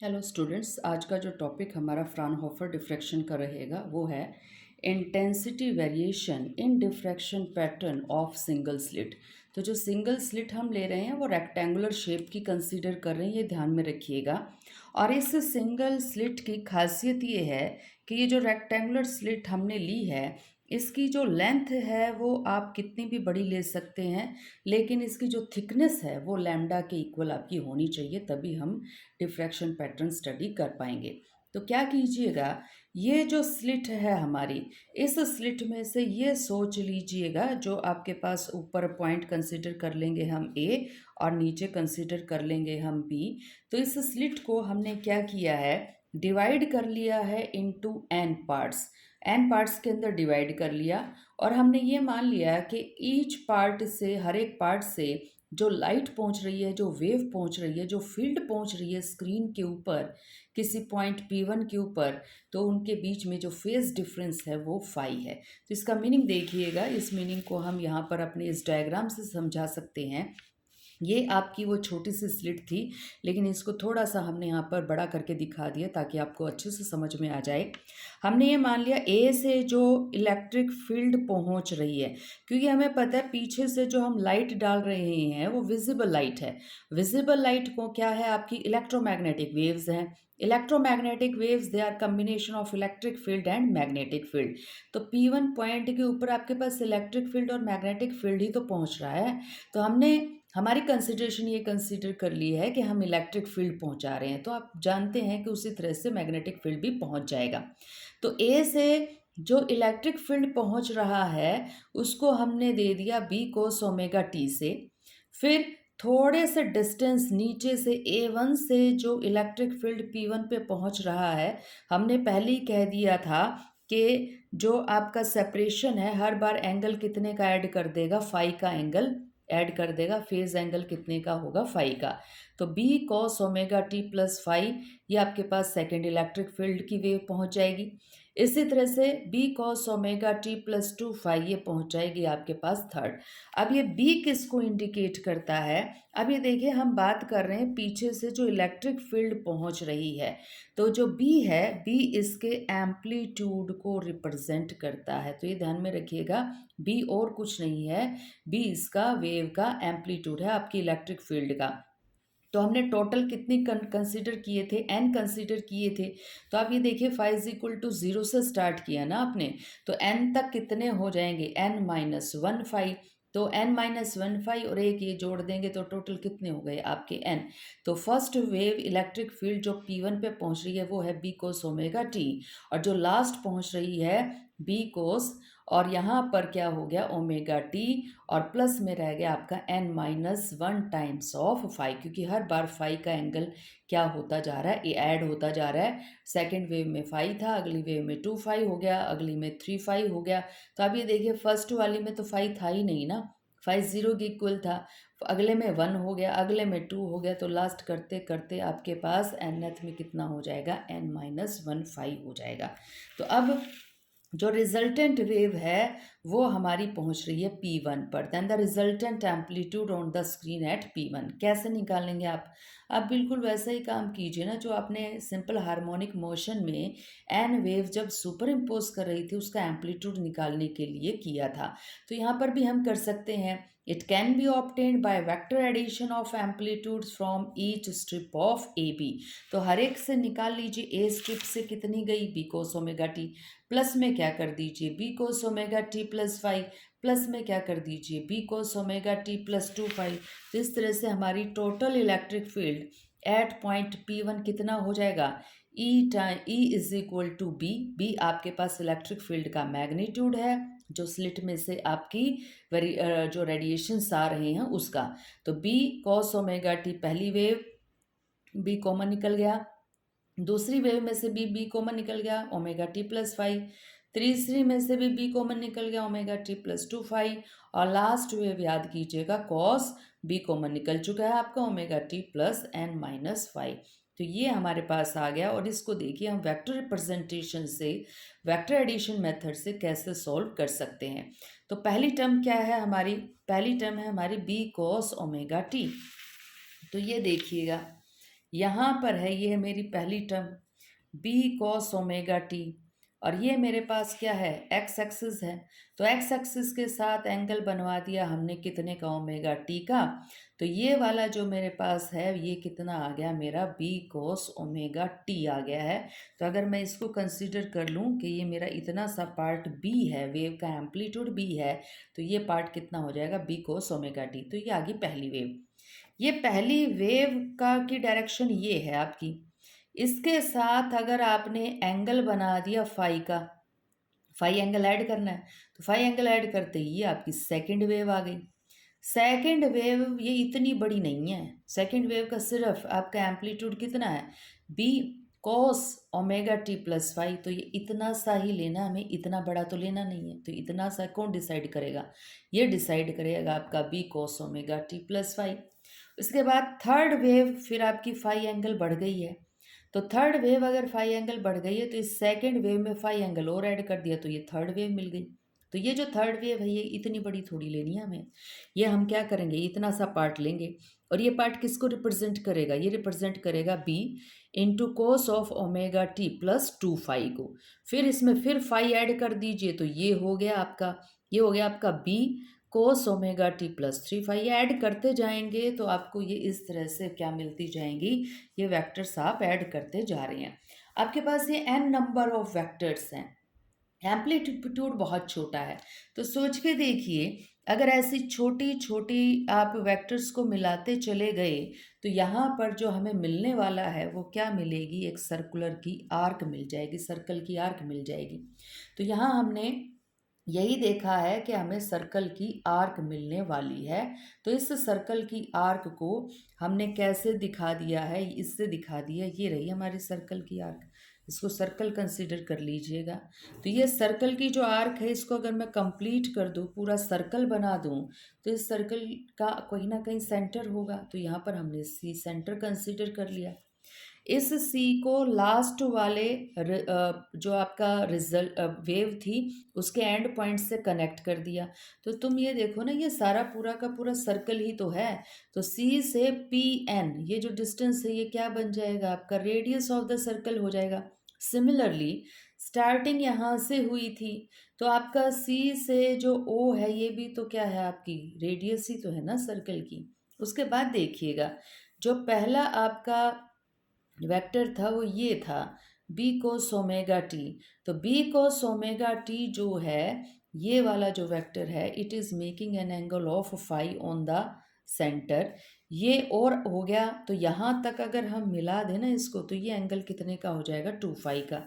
Hello students, आज का जो टॉपिक हमारा फ्राउनहोफर डिफ्रैक्शन का रहेगा वो है intensity variation in diffraction pattern of single slit. तो जो सिंगल स्लिट हम ले रहे हैं वो रेक्टेंगुलर शेप की कंसीडर कर रहे हैं, ये ध्यान में रखिएगा। और इस सिंगल स्लिट की खासियत ये है कि ये जो रेक्टेंगुलर स्लिट हमने ली है इसकी जो लेंथ है वो आप कितनी भी बड़ी ले सकते हैं, लेकिन इसकी जो थिकनेस है वो लैम्डा के इक्वल आपकी होनी चाहिए, तभी हम डिफ्रैक्शन पैटर्न स्टडी कर पाएंगे। तो क्या कीजिएगा, ये जो स्लिट है हमारी, इस स्लिट में से ये सोच लीजिएगा, जो आपके पास ऊपर पॉइंट कंसिडर कर लेंगे हम ए और नीचे कंसिडर कर लेंगे हम बी। तो इस स्लिट को हमने क्या किया है, डिवाइड कर लिया है into N parts. N parts के अंदर डिवाइड कर लिया और हमने ये मान लिया कि ईच पार्ट से, हर एक पार्ट से जो लाइट पहुंच रही है, जो वेव पहुंच रही है, जो फील्ड पहुंच रही है स्क्रीन के ऊपर किसी पॉइंट P1 के ऊपर, तो उनके बीच में जो फेज डिफरेंस है वो फाई है। तो इसका मीनिंग देखिएगा, इस मीनिंग को हम यहाँ पर अपने इस डायग्राम से समझा सकते हैं। ये आपकी वो छोटी सी स्लिट थी, लेकिन इसको थोड़ा सा हमने यहाँ पर बड़ा करके दिखा दिया ताकि आपको अच्छे से समझ में आ जाए। हमने ये मान लिया ए से जो इलेक्ट्रिक फील्ड पहुँच रही है, क्योंकि हमें पता है पीछे से जो हम लाइट डाल रहे हैं वो विजिबल लाइट है। विजिबल लाइट को क्या है, आपकी इलेक्ट्रोमैग्नेटिक वेव्स हैं। Electromagnetic waves they are combination of electric field and magnetic field. तो P1 पॉइंट के ऊपर आपके पास इलेक्ट्रिक फील्ड और मैग्नेटिक फील्ड ही तो पहुंच रहा है। तो हमने हमारी कंसिडरेशन ये कंसीडर कर ली है कि हम इलेक्ट्रिक फील्ड पहुंचा रहे हैं, तो आप जानते हैं कि उसी तरह से मैग्नेटिक फील्ड भी पहुंच जाएगा। तो ए से जो इलेक्ट्रिक फील्ड पहुंच रहा है उसको हमने दे दिया बी कोस ओमेगा टी से। फिर थोड़े से डिस्टेंस नीचे से A1 से जो इलेक्ट्रिक फील्ड P1 पे पहुंच रहा है, हमने पहले ही कह दिया था कि जो आपका सेपरेशन है हर बार एंगल कितने का ऐड कर देगा, फाई का एंगल ऐड कर देगा। फेज एंगल कितने का होगा, फाई का। तो B cos omega T plus phi, ये आपके पास सेकेंड इलेक्ट्रिक फील्ड की वेव पहुंच जाएगी। इसी तरह से B cos omega T plus two phi, ये पहुंच जाएगी आपके पास थर्ड। अब ये बी किसको इंडिकेट करता है, अब ये देखिए हम बात कर रहे हैं पीछे से जो इलेक्ट्रिक फील्ड पहुंच रही है, तो जो बी है, बी इसके एम्पलीट्यूड को रिप्रेजेंट करता है। तो ये ध्यान में रखिएगा, बी और कुछ नहीं है, बी इसका वेव का एम्पलीट्यूड है आपकी इलेक्ट्रिक फील्ड का। तो हमने टोटल कितनी कंसीडर किए थे, एन कंसीडर किए थे। तो आप ये देखिए phi is equal to zero से स्टार्ट किया ना आपने, तो एन तक कितने हो जाएंगे, एन माइनस वन फाइव। तो एन माइनस वन फाइव और एक ये जोड़ देंगे तो टोटल कितने हो गए आपके एन। तो फर्स्ट वेव इलेक्ट्रिक फील्ड जो P1 पे पहुंच रही है वो है बी कोस ओमेगा टी, और जो लास्ट पहुंच रही है बी कोस, और यहाँ पर क्या हो गया ओमेगा टी, और प्लस में रह गया आपका N minus one times of phi, क्योंकि हर बार फाइव का एंगल क्या होता जा रहा है, ये ऐड होता जा रहा है। सेकेंड वेव में फाइव था, अगली वेव में टू फाइव हो गया, अगली में थ्री फाइव हो गया। तो अब ये देखिए फर्स्ट वाली में तो फाइव था ही नहीं ना, फाइव जीरो के इक्वल था, अगले में वन हो गया, अगले में टू हो गया, तो लास्ट करते करते आपके पास एनथ में कितना हो जाएगा, एन माइनस वन फाइव हो जाएगा। तो अब जो रिजल्टेंट वेव है वो हमारी पहुंच रही है P1 पर, then the resultant amplitude on the screen at P1 कैसे निकालेंगे आप बिल्कुल वैसा ही काम कीजिए ना जो आपने सिंपल हार्मोनिक मोशन में एन वेव जब सुपर इम्पोज कर रही थी उसका एम्पलीट्यूड निकालने के लिए किया था। तो यहाँ पर भी हम कर सकते हैं। It can be obtained by vector addition of amplitudes from each strip of A B. तो हर एक से निकाल लीजिए, ए स्ट्रिप से कितनी गई, B cos omega T, plus में क्या कर दीजिए B cos omega T plus phi, plus में क्या कर दीजिए B cos omega T plus two phi. तो इस तरह से हमारी total electric field at point P1 कितना हो जाएगा, E is equal to B. B आपके पास इलेक्ट्रिक फील्ड का मैग्नीट्यूड है जो स्लिट में से आपकी जो रेडिएशंस आ रहे हैं उसका। तो बी कॉस ओमेगा टी पहली वेव, बी कॉमन निकल गया, दूसरी वेव में से बी कॉमन निकल गया, ओमेगा टी प्लस फाइव, तीसरी में से भी बी कॉमन निकल गया, omega T plus two phi, और लास्ट वेव याद कीजिएगा कॉस बी कॉमन निकल चुका है आपका, omega T plus N minus phi. तो ये हमारे पास आ गया, और इसको देखिए हम वेक्टर रिप्रेजेंटेशन से, वेक्टर एडिशन मेथड से कैसे सॉल्व कर सकते हैं। तो पहली टर्म क्या है हमारी, पहली टर्म है हमारी बी कॉस ओमेगा टी। तो ये देखिएगा यहाँ पर है, ये है मेरी पहली term B cos omega T, और ये मेरे पास क्या है, एक्स एक्सिस है। तो एक्स एक्सिस के साथ एंगल बनवा दिया हमने कितने का, ओमेगा टी का। तो ये वाला जो मेरे पास है ये कितना आ गया मेरा, बी कॉस ओमेगा टी आ गया है। तो अगर मैं इसको कंसीडर कर लूँ कि ये मेरा इतना सा पार्ट बी है, वेव का एम्पलीट्यूड बी है, तो ये पार्ट कितना हो जाएगा, बी कॉस ओमेगा टी। तो ये आ गई पहली वेव। ये पहली वेव का की डायरेक्शन ये है आपकी। इसके साथ अगर आपने एंगल बना दिया फाई का, फाई एंगल ऐड करना है, तो फाई एंगल ऐड करते ही ये आपकी सेकंड वेव आ गई। सेकंड वेव ये इतनी बड़ी नहीं है, सेकंड वेव का सिर्फ आपका एम्पलीट्यूड कितना है, B cos omega T plus phi. तो ये इतना सा ही लेना, हमें इतना बड़ा तो लेना नहीं है। तो इतना सा कौन डिसाइड करेगा, ये डिसाइड करेगा आपका B cos omega T plus phi. उसके बाद थर्ड वेव फिर आपकी फाई एंगल बढ़ गई है। तो थर्ड वेव अगर फाई एंगल बढ़ गई है तो इस सेकंड वेव में फाई एंगल और ऐड कर दिया, तो ये थर्ड वेव मिल गई। तो ये जो थर्ड वेव है ये इतनी बड़ी थोड़ी लेनी है हमें। ये हम क्या करेंगे, इतना सा पार्ट लेंगे, और ये पार्ट किसको रिप्रेजेंट करेगा, ये रिप्रेजेंट करेगा B into cos of omega T plus two phi को। फिर इसमें फिर फाई ऐड कर दीजिए, तो ये हो गया आपका, ये हो गया आपका B cos omega T plus three phi. ये ऐड करते जाएंगे तो आपको ये इस तरह से क्या मिलती जाएंगी, ये वेक्टर्स आप ऐड करते जा रहे हैं। आपके पास ये n नंबर ऑफ वेक्टर्स हैं, एम्पलीट्यूड बहुत छोटा है। तो सोच के देखिए, अगर ऐसी छोटी छोटी आप वेक्टर्स को मिलाते चले गए तो यहाँ पर जो हमें मिलने वाला है वो क्या मिलेगी, एक सर्कुलर की आर्क मिल जाएगी, सर्कल की आर्क मिल जाएगी। तो यहाँ हमने यही देखा है कि हमें सर्कल की आर्क मिलने वाली है। तो इस सर्कल की आर्क को हमने कैसे दिखा दिया है, इससे दिखा दिया, ये रही हमारी सर्कल की आर्क। इसको सर्कल कंसीडर कर लीजिएगा। तो ये सर्कल की जो आर्क है इसको अगर मैं कंप्लीट कर दूँ, पूरा सर्कल बना दूँ, तो इस सर्कल का कहीं ना कहीं सेंटर होगा। तो यहाँ पर हमने सी सेंटर कंसीडर कर लिया। इस सी को लास्ट वाले जो आपका रिजल्ट वेव थी उसके एंड पॉइंट से कनेक्ट कर दिया। तो तुम ये देखो ना, ये सारा पूरा का पूरा सर्कल ही तो है। तो सी से पी एन ये जो डिस्टेंस है ये क्या बन जाएगा, आपका रेडियस ऑफ द सर्कल हो जाएगा। सिमिलरली स्टार्टिंग यहाँ से हुई थी, तो आपका सी से जो ओ है ये भी तो क्या है, आपकी रेडियस ही तो है ना सर्कल की। उसके बाद देखिएगा, जो पहला आपका वेक्टर था वो ये था बी कोस ओमेगा टी। तो बी कोस ओमेगा टी जो है, ये वाला जो वेक्टर है, it is making an angle of phi on the centre. ये और हो गया, तो यहाँ तक अगर हम मिला दें ना इसको, तो ये एंगल कितने का हो जाएगा, टू फाई का।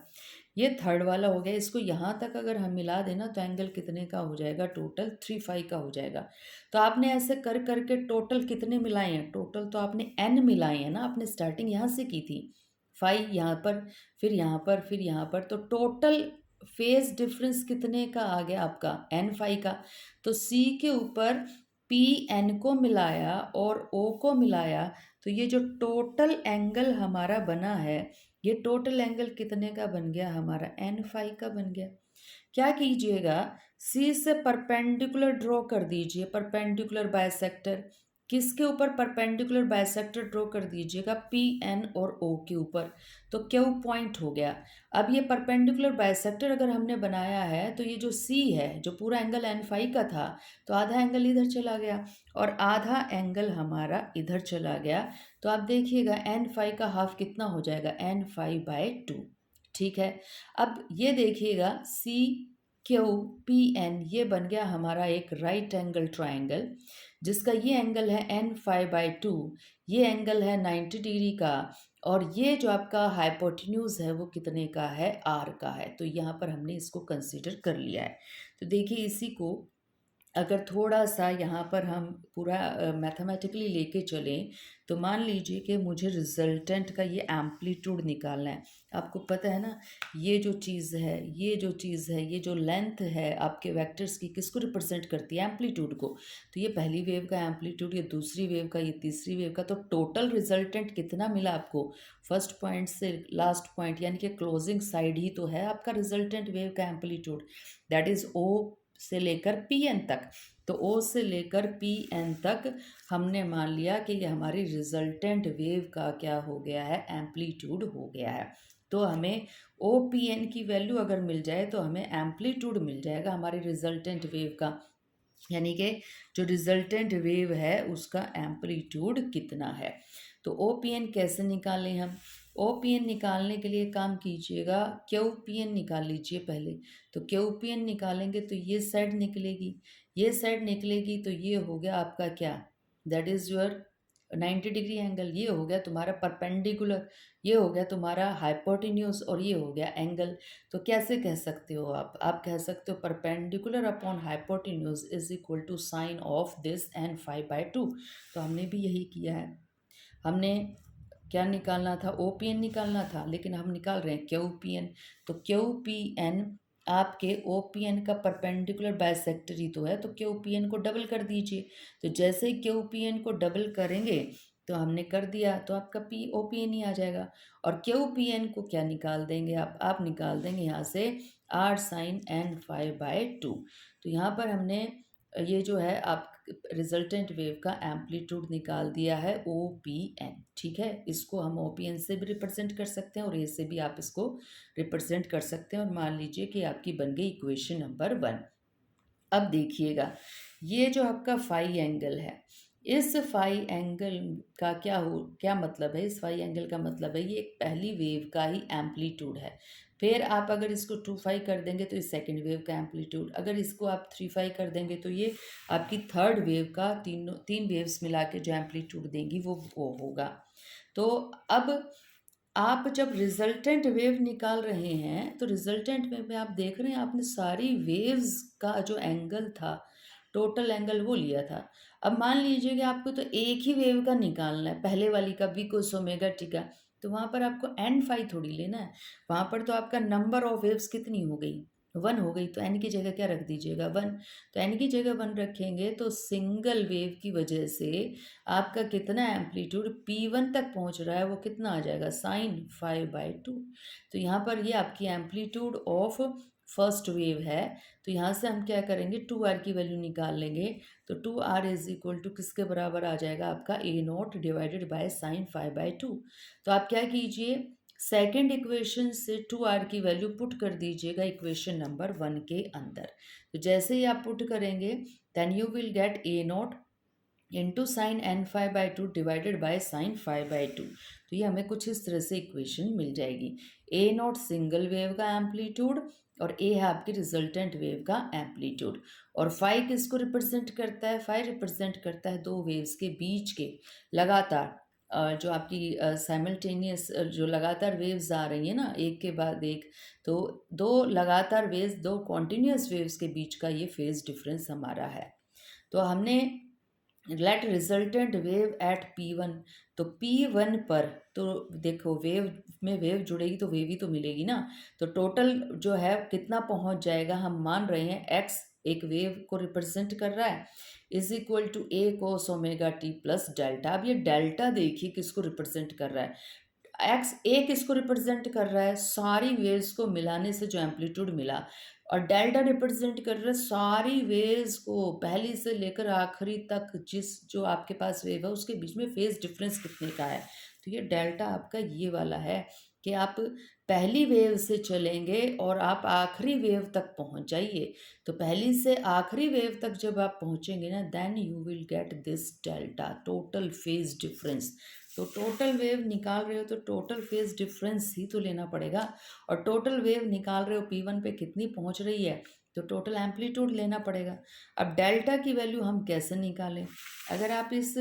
ये थर्ड वाला हो गया, इसको यहाँ तक अगर हम मिला देना तो एंगल कितने का हो जाएगा, टोटल थ्री फाई का हो जाएगा। तो आपने ऐसे कर करके टोटल कितने मिलाए हैं, टोटल तो आपने एन मिलाए हैं ना, आपने स्टार्टिंग यहाँ से की थी, फाई यहाँ पर, फिर यहाँ पर, फिर यहाँ पर, तो टोटल फेज डिफरेंस कितने का आ गया आपका, एन फाई का। तो सी के ऊपर पी एन को मिलाया और ओ को मिलाया, तो ये जो टोटल एंगल हमारा बना है, ये टोटल एंगल कितने का बन गया हमारा, एन फाई का बन गया। क्या कीजिएगा, सी से परपेंडिकुलर ड्रॉ कर दीजिए, परपेंडिकुलर बाइसेक्टर। किसके ऊपर परपेंडिकुलर बाइसेक्टर ड्रॉ कर दीजिएगा, पी एन और ओ के ऊपर। तो क्यू पॉइंट हो गया। अब ये परपेंडिकुलर बाइसेक्टर अगर हमने बनाया है, तो ये जो सी है, जो पूरा एंगल एन फाई का था, तो आधा एंगल इधर चला गया और आधा एंगल हमारा इधर चला गया। तो आप देखिएगा एन फाई का हाफ कितना हो जाएगा, एन फाई बाय टू। ठीक है। अब ये देखिएगा सी क्यू पी एन, ये बन गया हमारा एक राइट एंगल ट्राइंगल, जिसका ये एंगल है एन फाई बाई टू, ये एंगल है 90 डिग्री का, और ये जो आपका हाइपोटेन्यूज है वो कितने का है, आर का है। तो यहाँ पर हमने इसको कंसीडर कर लिया है। तो देखिए इसी को अगर थोड़ा सा यहाँ पर हम पूरा मैथमेटिकली लेके चलें, तो मान लीजिए कि मुझे रिजल्टेंट का ये एम्पलीट्यूड निकालना है। आपको पता है ना, ये जो चीज़ है, ये जो चीज़ है, ये जो लेंथ है आपके वेक्टर्स की, किसको रिप्रेजेंट करती है, एम्पलीट्यूड को। तो ये पहली वेव का एम्पलीट्यूड, ये दूसरी वेव का, ये तीसरी वेव का। तो टोटल रिजल्टेंट कितना मिला आपको, फर्स्ट पॉइंट से लास्ट पॉइंट, यानी कि क्लोजिंग साइड ही तो है आपका रिजल्टेंट वेव का एम्पलीट्यूड, दैट इज़ ओ से लेकर पी एन तक। तो ओ से लेकर पी एन तक हमने मान लिया कि ये हमारी रिजल्टेंट वेव का क्या हो गया है, एम्पलीट्यूड हो गया है। तो हमें ओ पी एन की वैल्यू अगर मिल जाए तो हमें एम्पलीट्यूड मिल जाएगा हमारी रिजल्टेंट वेव का, यानी कि जो रिजल्टेंट वेव है उसका एम्पलीट्यूड कितना है। तो ओ पी एन कैसे निकालें हम? ओ पी एन निकालने के लिए काम कीजिएगा, क्यू पी एन निकाल लीजिए पहले। तो क्यू पी एन निकालेंगे तो ये साइड निकलेगी, ये साइड निकलेगी तो ये हो गया आपका क्या, that is your 90 degree angle, ये हो गया तुम्हारा परपेंडिकुलर, ये हो गया तुम्हारा हाइपोटेन्यूज, और ये हो गया एंगल। तो कैसे कह सकते हो आप कह सकते हो perpendicular upon hypotenuse is equal to sine of this N 5/2। तो हमने भी यही किया है। हमने क्या निकालना था, ओ पी एन निकालना था, लेकिन हम निकाल रहे हैं क्यू पी एन। तो क्यू पी एन आपके ओ पी एन का परपेंडिकुलर बाइसेक्टर ही तो है, तो क्यू पी एन को डबल कर दीजिए। तो जैसे ही क्यू पी एन को डबल करेंगे तो हमने कर दिया, तो आपका पी ओ पी एन ही आ जाएगा। और क्यू पी एन को क्या निकाल देंगे आप निकाल देंगे यहाँ से आर साइन एन 5/2। तो यहाँ पर हमने ये जो है आप रिजल्टेंट वेव का एम्पलीट्यूड निकाल दिया है ओ पी एन। ठीक है, इसको हम ओ पी एन से भी रिप्रेजेंट कर सकते हैं और ए से भी आप इसको रिप्रेजेंट कर सकते हैं। और मान लीजिए कि आपकी बन गई इक्वेशन नंबर 1। अब देखिएगा, ये जो आपका फाई एंगल है, इस फाई एंगल का क्या मतलब है? इस फाई एंगल का मतलब है ये एक पहली वेव का ही एम्पलीट्यूड है। फिर आप अगर इसको 2 फाई कर देंगे तो इस सेकंड वेव का एम्पलीट्यूड, अगर इसको आप 3 फाई कर देंगे तो ये आपकी थर्ड वेव का तीन वेव्स मिला के जो एम्पलीट्यूड देंगी वो होगा। तो अब आप जब रिजल्टेंट वेव निकाल रहे हैं तो रिजल्टेंट वेव में आप देख रहे हैं आपने सारी वेव्स का जो एंगल था, टोटल एंगल वो लिया था। अब मान लीजिए कि आपको तो एक ही वेव का निकालना है, पहले वाली का भी कोस ओमेगा टी का, तो वहाँ पर आपको एन फाई थोड़ी लेना है। वहाँ पर तो आपका नंबर ऑफ वेव्स कितनी हो गई, 1 हो गई। तो एन की जगह क्या रख दीजिएगा, 1। तो एन की जगह 1 रखेंगे तो सिंगल वेव की वजह से आपका कितना एम्पलीट्यूड P1 तक पहुंच रहा है, वो कितना आ जाएगा, साइन 5/2। तो यहाँ पर ये आपकी एम्पलीट्यूड ऑफ फर्स्ट वेव है। तो यहाँ से हम क्या करेंगे, 2r की वैल्यू निकाल लेंगे। तो 2r इज इक्वल टू किसके बराबर आ जाएगा आपका, A0 डिवाइडेड बाय साइन 5/2। तो आप क्या कीजिए, सेकेंड इक्वेशन से 2r की वैल्यू पुट कर दीजिएगा इक्वेशन नंबर 1 के अंदर। तो जैसे ही आप पुट करेंगे then you will get A0 into sine n5/2 divided by sine 5/2। तो ये हमें कुछ इस तरह से इक्वेशन मिल जाएगी। A0 सिंगल वेव का एम्पलीट्यूड और A है आपकी रिजल्टेंट वेव का एम्पलीट्यूड। और फाई किसको रिप्रेजेंट करता है, फाई रिप्रेजेंट करता है दो वेव्स के बीच के लगातार जो आपकी साइमल्टेनियस जो लगातार वेव्स आ रही है ना एक के बाद एक, तो दो लगातार वेव्स, दो कॉन्टिन्यूस वेव्स के बीच का ये फेज डिफरेंस हमारा है। तो हमने late resultant wave eight P1। तो P1 पर तो देखो वेव में वेव जुड़ेगी तो वेव ही तो मिलेगी ना। तो टोटल जो है कितना पहुंच जाएगा, हम मान रहे हैं x एक वेव को रिप्रेजेंट कर रहा है, is equal to A cos omega T plus delta. अब ये डेल्टा देखिए किसको रिप्रेजेंट कर रहा है, एक्स ए किसको रिप्रेजेंट कर रहा है, सारी वेव्स को मिलाने से जो एम्पलीट्यूड मिला। और डेल्टा रिप्रेजेंट कर रहा है सारी वेव्स को पहली से लेकर आखिरी तक, जिस जो आपके पास वेव है उसके बीच में फेज डिफरेंस कितने का है। तो ये डेल्टा आपका ये वाला है कि आप पहली वेव से चलेंगे और आप आखिरी वेव तक पहुंच जाइए। तो पहली से आखिरी वेव तक जब आप पहुंचेंगे ना then you will get this delta, total phase difference. तो टोटल वेव निकाल रहे हो तो टोटल फेज डिफरेंस ही तो लेना पड़ेगा। और टोटल वेव निकाल रहे हो P1 पे कितनी पहुंच रही है, तो टोटल एम्पलीट्यूड लेना पड़ेगा। अब डेल्टा की वैल्यू हम कैसे निकालें, अगर आप इस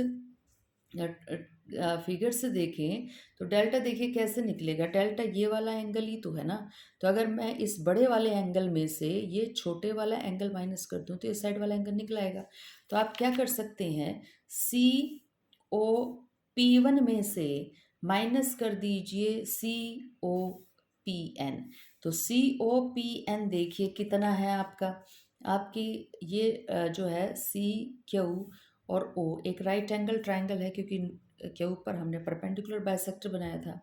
फिगर से देखें तो डेल्टा देखिए कैसे निकलेगा, डेल्टा ये वाला एंगल ही तो है ना। तो अगर मैं इस बड़े वाले एंगल में से ये छोटे वाला एंगल माइनस कर दूं तो इस साइड वाला एंगल निकल आएगा। तो आप क्या कर सकते हैं, CO P1 में से माइनस कर दीजिए COPN। तो COPN देखिए कितना है आपका, आपकी ये जो है CQ और O एक राइट एंगल ट्राइंगल है, क्योंकि के ऊपर हमने परपेंडिकुलर बाइसेक्टर बनाया था।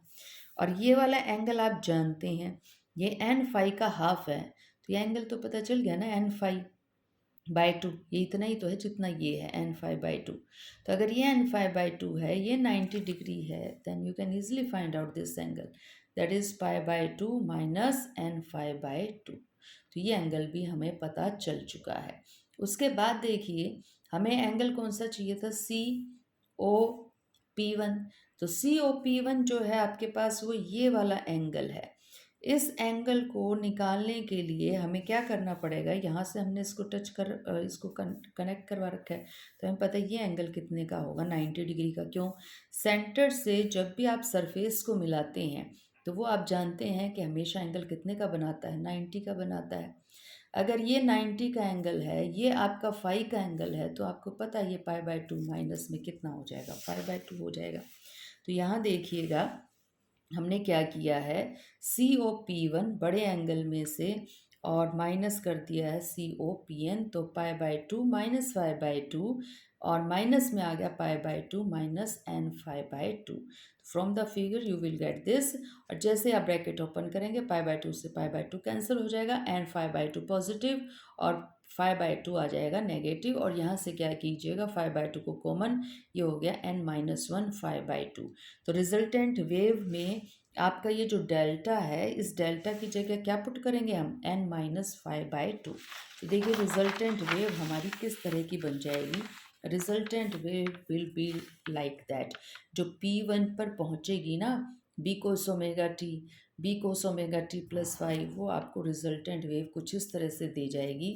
और ये वाला एंगल आप जानते हैं ये n फाई का हाफ है। तो ये एंगल तो पता चल गया ना, n फाई। बाय टू, ये इतना ही तो है जितना ये है n5/2। तो अगर ये n5/2 है, ये 90 डिग्री है, then you can easily find out this angle, that is π/2 minus n5/2। तो ये एंगल भी हमें पता चल चुका है। उसके बाद देखिए हमें एंगल कौन सा चाहिए था, COP1। तो COP1 जो है आपके पास वो ये वाला एंगल है। इस एंगल को निकालने के लिए हमें क्या करना पड़ेगा, यहाँ से हमने इसको टच कर इसको कनेक्ट करवा रखा है, तो हमें पता है ये एंगल कितने का होगा, 90 डिग्री का। क्यों, सेंटर से जब भी आप सरफेस को मिलाते हैं तो वो आप जानते हैं कि हमेशा एंगल कितने का बनाता है, 90 का बनाता है। अगर ये 90 का एंगल है, ये आपका फाई का एंगल है, तो आपको पता है ये π/2 माइनस में कितना हो जाएगा, π/2 हो जाएगा। तो यहाँ देखिएगा हमने क्या किया है, COP1 बड़े एंगल में से और माइनस कर दिया है COPN, तो π/2 माइनस π/2 और माइनस में आ गया π/2 minus n5/2। From the figure you will get this. और जैसे आप ब्रैकेट ओपन करेंगे π/2 से π/2 कैंसिल हो जाएगा, n5/2 पॉजिटिव और 5/2 आ जाएगा नेगेटिव। और यहाँ से क्या कीजिएगा, 5/2 को कॉमन, ये हो गया n-1 5/2। तो रिजल्टेंट वेव में आपका ये जो डेल्टा है, इस डेल्टा की जगह क्या पुट करेंगे हम, n-5/2। तो देखिए रिजल्टेंट वेव हमारी किस तरह की बन जाएगी। Resultant wave will be like that. जो P1 पर पहुंचेगी ना, B cos omega T plus 5, वो आपको रिजल्टेंट वेव कुछ इस तरह से दी जाएगी।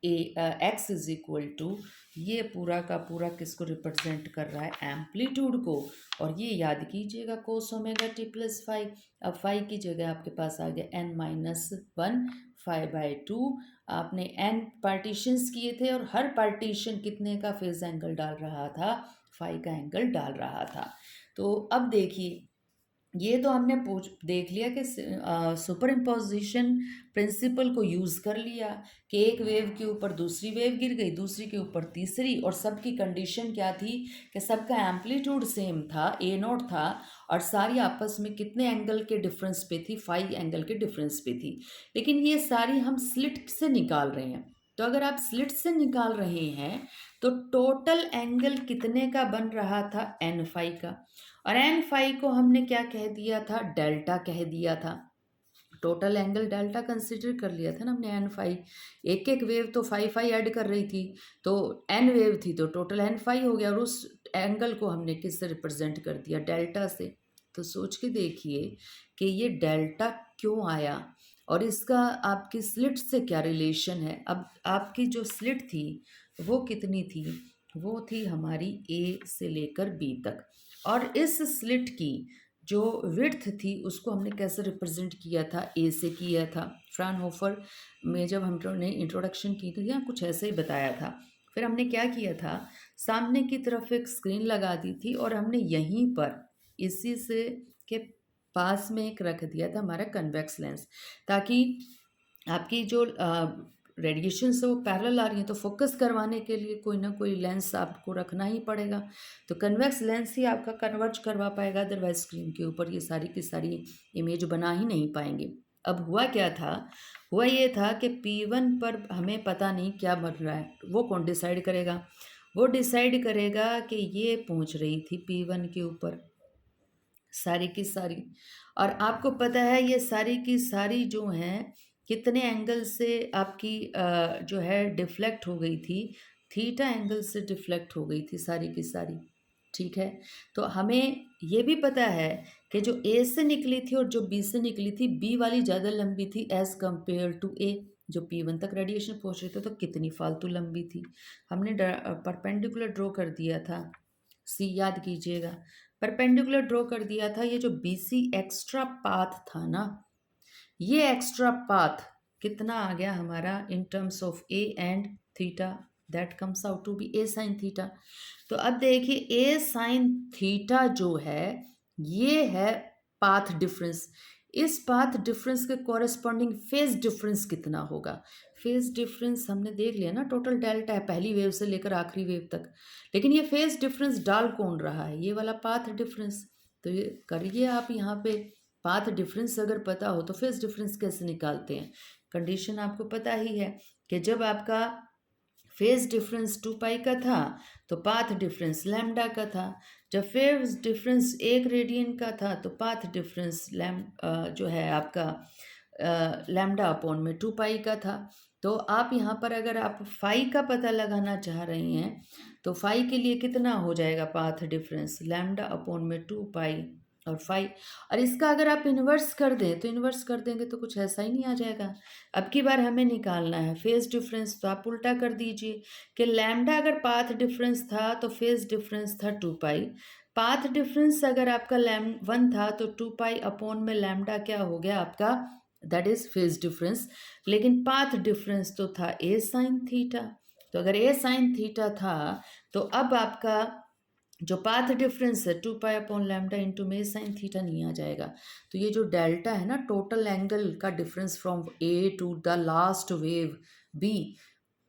एक्स इज इक्वल टू, ये पूरा का पूरा किसको रिप्रेजेंट कर रहा है, एम्पलीट्यूड को। और ये याद कीजिएगा कोस ओमेगा टी प्लस 5। अब 5 की जगह आपके पास आ गया n-1 5/2। आपने n पार्टीशंस किए थे और हर पार्टीशन कितने का फेज एंगल डाल रहा था, 5 का एंगल डाल रहा था। तो अब देखिए ये तो हमने देख लिया कि सुपर इम्पोजिशन प्रिंसिपल को यूज़ कर लिया कि एक वेव के ऊपर दूसरी वेव गिर गई, दूसरी के ऊपर तीसरी, और सबकी कंडीशन क्या थी कि सबका एम्पलीट्यूड सेम था, A0 था, और सारी आपस में कितने एंगल के डिफरेंस पे थी, 5 एंगल के डिफरेंस पे थी। लेकिन ये सारी हम स्लिट से निकाल रहे हैं। तो अगर आप स्लिट से निकाल रहे हैं तो टोटल एंगल कितने का बन रहा था, n5 का। और n5 को हमने क्या कह दिया था, डेल्टा कह दिया था। टोटल एंगल डेल्टा कंसिडर कर लिया था ना हमने, n5। एक एक वेव तो 5 ऐड कर रही थी, तो n वेव थी तो टोटल n5 हो गया। और उस एंगल को हमने किससे रिप्रेजेंट कर दिया, डेल्टा से। तो सोच के देखिए कि ये डेल्टा क्यों आया और इसका आपकी स्लिट से क्या रिलेशन है। अब आपकी जो स्लिट थी वो कितनी थी, वो थी हमारी A से लेकर B तक। और इस स्लिट की जो विड्थ थी उसको हमने कैसे रिप्रेजेंट किया था, ए से किया था। फ्राउनहोफर में जब हमने इंट्रोडक्शन की थी या कुछ ऐसे ही बताया था। फिर हमने क्या किया था, सामने की तरफ एक स्क्रीन लगा दी थी और हमने यहीं पर इसी से के पास में एक रख दिया था हमारा कन्वेक्स लेंस, ताकि आपकी जो रेडिएशन से वो पैरेलल आ रही है, तो फोकस करवाने के लिए कोई ना कोई लेंस आपको रखना ही पड़ेगा। तो कन्वेक्स लेंस ही आपका कन्वर्ज करवा पाएगा, अदरवाइज स्क्रीन के ऊपर ये सारी की सारी इमेज बना ही नहीं पाएंगे। अब हुआ क्या था, हुआ ये था कि P1 पर हमें पता नहीं क्या बन रहा है, वो कौन डिसाइड करेगा, वो डिसाइड करेगा कि ये पहुंच रही थी P1 के ऊपर सारी की सारी। और आपको पता है ये सारी की सारी जो हैं कितने एंगल से आपकी जो है डिफ्लेक्ट हो गई थी, थीटा एंगल से डिफ्लेक्ट हो गई थी सारी की सारी। ठीक है, तो हमें ये भी पता है कि जो ए से निकली थी और जो बी से निकली थी, बी वाली ज़्यादा लंबी थी एज़ कंपेयर टू ए। जो P1 तक रेडिएशन पहुंच रही थी तो कितनी फालतू लंबी थी। हमने परपेंडिकुलर ड्रॉ कर दिया था, सी याद कीजिएगा, परपेंडिकुलर ड्रॉ कर दिया था। ये जो BC एक्स्ट्रा पाथ था ना, ये एक्स्ट्रा पाथ कितना आ गया हमारा in terms of A and theta, that comes out to be A sine theta. तो अब देखिए ए साइन थीटा जो है ये है पाथ डिफरेंस। इस पाथ डिफरेंस के कॉरेस्पॉन्डिंग फेज डिफरेंस कितना होगा। फेज डिफरेंस हमने देख लिया ना, टोटल डेल्टा है पहली वेव से लेकर आखिरी वेव तक। लेकिन ये फेज डिफरेंस डाल कौन रहा है, ये वाला पाथ डिफरेंस। तो ये करिए आप यहाँ पे, पाथ डिफरेंस अगर पता हो तो फेज डिफरेंस कैसे निकालते हैं। कंडीशन आपको पता ही है कि जब आपका फेज डिफरेंस 2 पाई का था तो पाथ डिफरेंस लैम्डा का था। जब फेज डिफरेंस 1 रेडियन का था तो पाथ डिफरेंस जो है आपका लैम्डा अपॉन में 2 पाई का था। तो आप यहाँ पर अगर आप फाई का पता लगाना चाह रही हैं तो फाई के लिए कितना हो जाएगा पाथ डिफरेंस लैम्डा अपॉन में 2 पाई और फाई। और इसका अगर आप इन्वर्स कर दें तो इन्वर्स कर देंगे तो कुछ ऐसा ही नहीं आ जाएगा। अब की बार हमें निकालना है फेज डिफरेंस, तो आप उल्टा कर दीजिए कि लैम्डा अगर पाथ डिफरेंस था तो फेज डिफरेंस था 2 पाई। पाथ डिफरेंस अगर आपका लैम 1 था तो 2 पाई अपॉन में लैम्डा क्या हो गया आपका, दैट इज फेज डिफरेंस। लेकिन पाथ डिफरेंस तो था ए साइन थीटा। तो अगर ए साइन थीटा था तो अब आपका जो पाथ डिफरेंस है 2 पाई अपॉन लैम्डा इंटू में साइन थीटा नहीं आ जाएगा। तो ये जो डेल्टा है ना, टोटल एंगल का difference from A to the last wave B,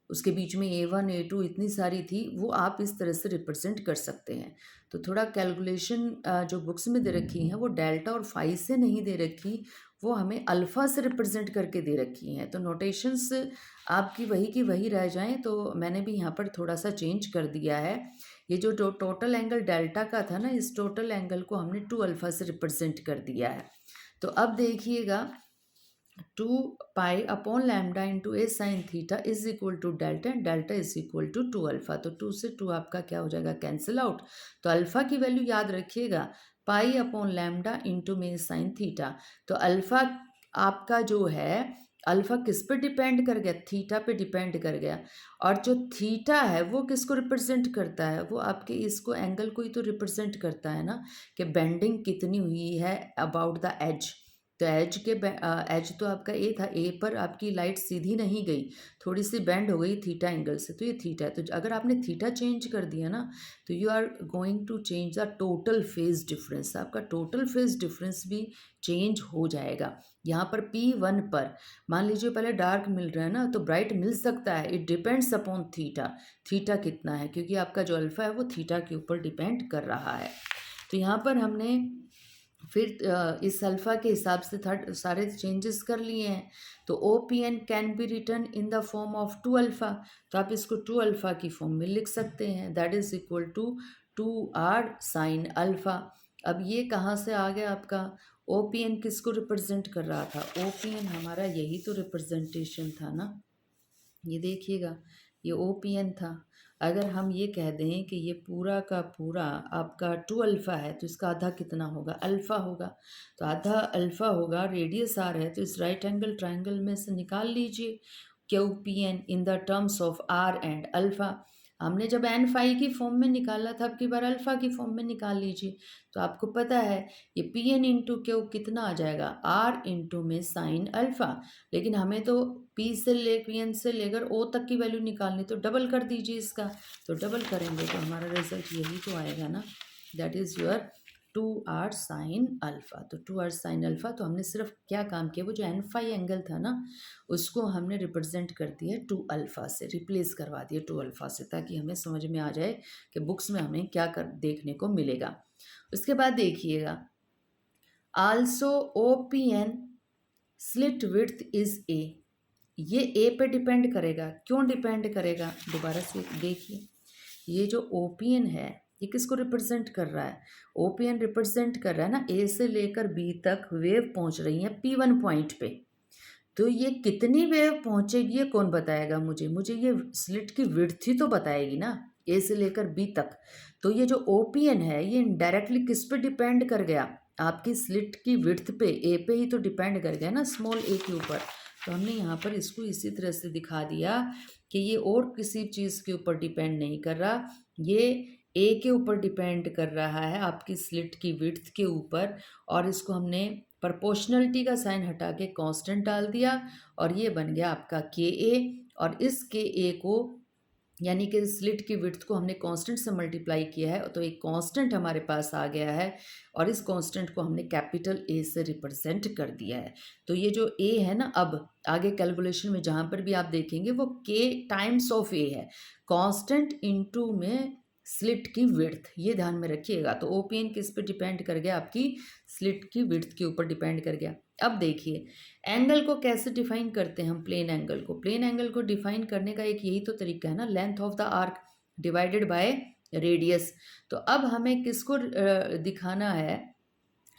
उसके बीच में A1 A2 इतनी सारी थी, वो आप इस तरह से रिप्रेजेंट कर सकते हैं। तो थोड़ा कैलकुलेशन जो बुक्स में दे रखी हैं वो डेल्टा और फाई से नहीं दे रखी, वो हमें अल्फ़ा से रिप्रेजेंट करके दे रखी हैं। तो नोटेशंस आपकी वही की वही रह जाएं, तो मैंने भी यहाँ पर थोड़ा सा चेंज कर दिया है। ये जो टोटल एंगल डेल्टा का था ना, इस टोटल एंगल को हमने 2 अल्फ़ा से रिप्रेजेंट कर दिया है। तो अब देखिएगा 2 pi upon lambda into A sine theta is equal to delta and delta is equal to 2 alpha. तो 2 से 2 आपका क्या हो जाएगा, कैंसिल आउट। तो अल्फ़ा की वैल्यू याद रखिएगा पाई अपॉन लैम्डा इंटू में साइन थीटा। तो अल्फ़ा आपका जो है, अल्फ़ा किस पे डिपेंड कर गया, थीटा पे डिपेंड कर गया। और जो थीटा है वो किसको रिप्रेजेंट करता है, वो आपके इसको एंगल को ही तो रिप्रेजेंट करता है ना, कि बेंडिंग कितनी हुई है अबाउट द एज। तो एज तो आपका ए था, ए पर आपकी लाइट सीधी नहीं गई, थोड़ी सी बेंड हो गई थीटा एंगल से, तो ये थीटा है। तो अगर आपने थीटा चेंज कर दिया ना तो you are going to change the total phase difference, आपका टोटल फेज डिफरेंस भी चेंज हो जाएगा। यहाँ पर P1 पर मान लीजिए पहले डार्क मिल रहा है ना, तो ब्राइट मिल सकता है, it depends upon theta, theta कितना है, क्योंकि आपका जो अल्फ़ा है वो थीटा के ऊपर डिपेंड कर रहा है। तो यहाँ पर हमने फिर इस अल्फ़ा के हिसाब से सारे चेंजेस कर लिए हैं। तो O P N can be written in the form of 2 alpha, तो आप इसको 2 अल्फ़ा की फॉर्म में लिख सकते हैं, that is equal to 2R sine alpha. अब ये कहाँ से आ गया आपका, ओ पी एन किसको रिप्रेजेंट कर रहा था, ओ पी एन हमारा यही तो रिप्रेजेंटेशन था ना, ये देखिएगा ये ओ पी एन था। अगर हम ये कह दें कि ये पूरा का पूरा आपका 2 अल्फ़ा है तो इसका आधा कितना होगा, अल्फ़ा होगा। तो आधा अल्फ़ा होगा, रेडियस आर है, तो इस राइट एंगल ट्राइंगल में से निकाल लीजिए Q P N in the terms of R and alpha. हमने जब एन फाई की फॉर्म में निकाला था, अब की बार अल्फ़ा की फॉर्म में निकाल लीजिए। तो आपको पता है ये पी एन इंटू क्यू कितना आ जाएगा, आर इंटू में साइन अल्फ़ा। लेकिन हमें तो पी से ले पी एन से लेकर ओ तक की वैल्यू निकालनी, तो डबल कर दीजिए इसका। तो डबल करेंगे तो हमारा रिजल्ट यही तो आएगा ना, that is your 2R sine alpha. तो 2R साइन अल्फ़ा, तो हमने सिर्फ क्या काम किया, वो जो एन फाई एंगल था ना उसको हमने रिप्रेजेंट कर दिया 2 अल्फ़ा से, रिप्लेस करवा दिया 2 अल्फ़ा से, ताकि हमें समझ में आ जाए कि बुक्स में हमें क्या कर देखने को मिलेगा। उसके बाद देखिएगा also O P N slit width is A, ये ए पे डिपेंड करेगा, क्यों डिपेंड करेगा, दोबारा से देखिए। ये जो ओपियन है ये किसको रिप्रेजेंट कर रहा है, ओपियन रिप्रेजेंट कर रहा है ना, ए से लेकर बी तक वेव पहुंच रही है P1 पॉइंट पे। तो ये कितनी वेव पहुंचेगी ये कौन बताएगा मुझे, मुझे ये स्लिट की विड्थ ही तो बताएगी ना, ए से लेकर बी तक। तो ये जो ओपियन है ये डायरेक्टली किस पे डिपेंड कर गया, आपकी स्लिट की विड्थ पे, ए पे ही तो डिपेंड कर गया ना, स्मॉल ए के ऊपर। तो हमने यहाँ पर इसको इसी तरह से दिखा दिया कि ये और किसी चीज़ के ऊपर डिपेंड नहीं कर रहा, ये ए के ऊपर डिपेंड कर रहा है, आपकी स्लिट की विड्थ के ऊपर। और इसको हमने प्रोपोर्शनलिटी का साइन हटा के कांस्टेंट डाल दिया और ये बन गया आपका के ए। और इस के ए को यानी कि स्लिट की विड्थ को हमने कांस्टेंट से मल्टीप्लाई किया है, तो एक कांस्टेंट हमारे पास आ गया है और इस कांस्टेंट को हमने कैपिटल ए से रिप्रेजेंट कर दिया है। तो ये जो ए है ना, अब आगे कैलकुलेशन में जहाँ पर भी आप देखेंगे वो के टाइम्स ऑफ ए है, कांस्टेंट इनटू में स्लिट की विड्थ, ये ध्यान में रखिएगा। तो ओपीएन किस पे डिपेंड कर गया, आपकी स्लिट की विड्थ के ऊपर डिपेंड कर गया। अब देखिए एंगल को कैसे डिफाइन करते हैं हम, प्लेन एंगल को। प्लेन एंगल को डिफाइन करने का एक यही तो तरीका है ना, length of the arc divided by radius. तो अब हमें किसको दिखाना है,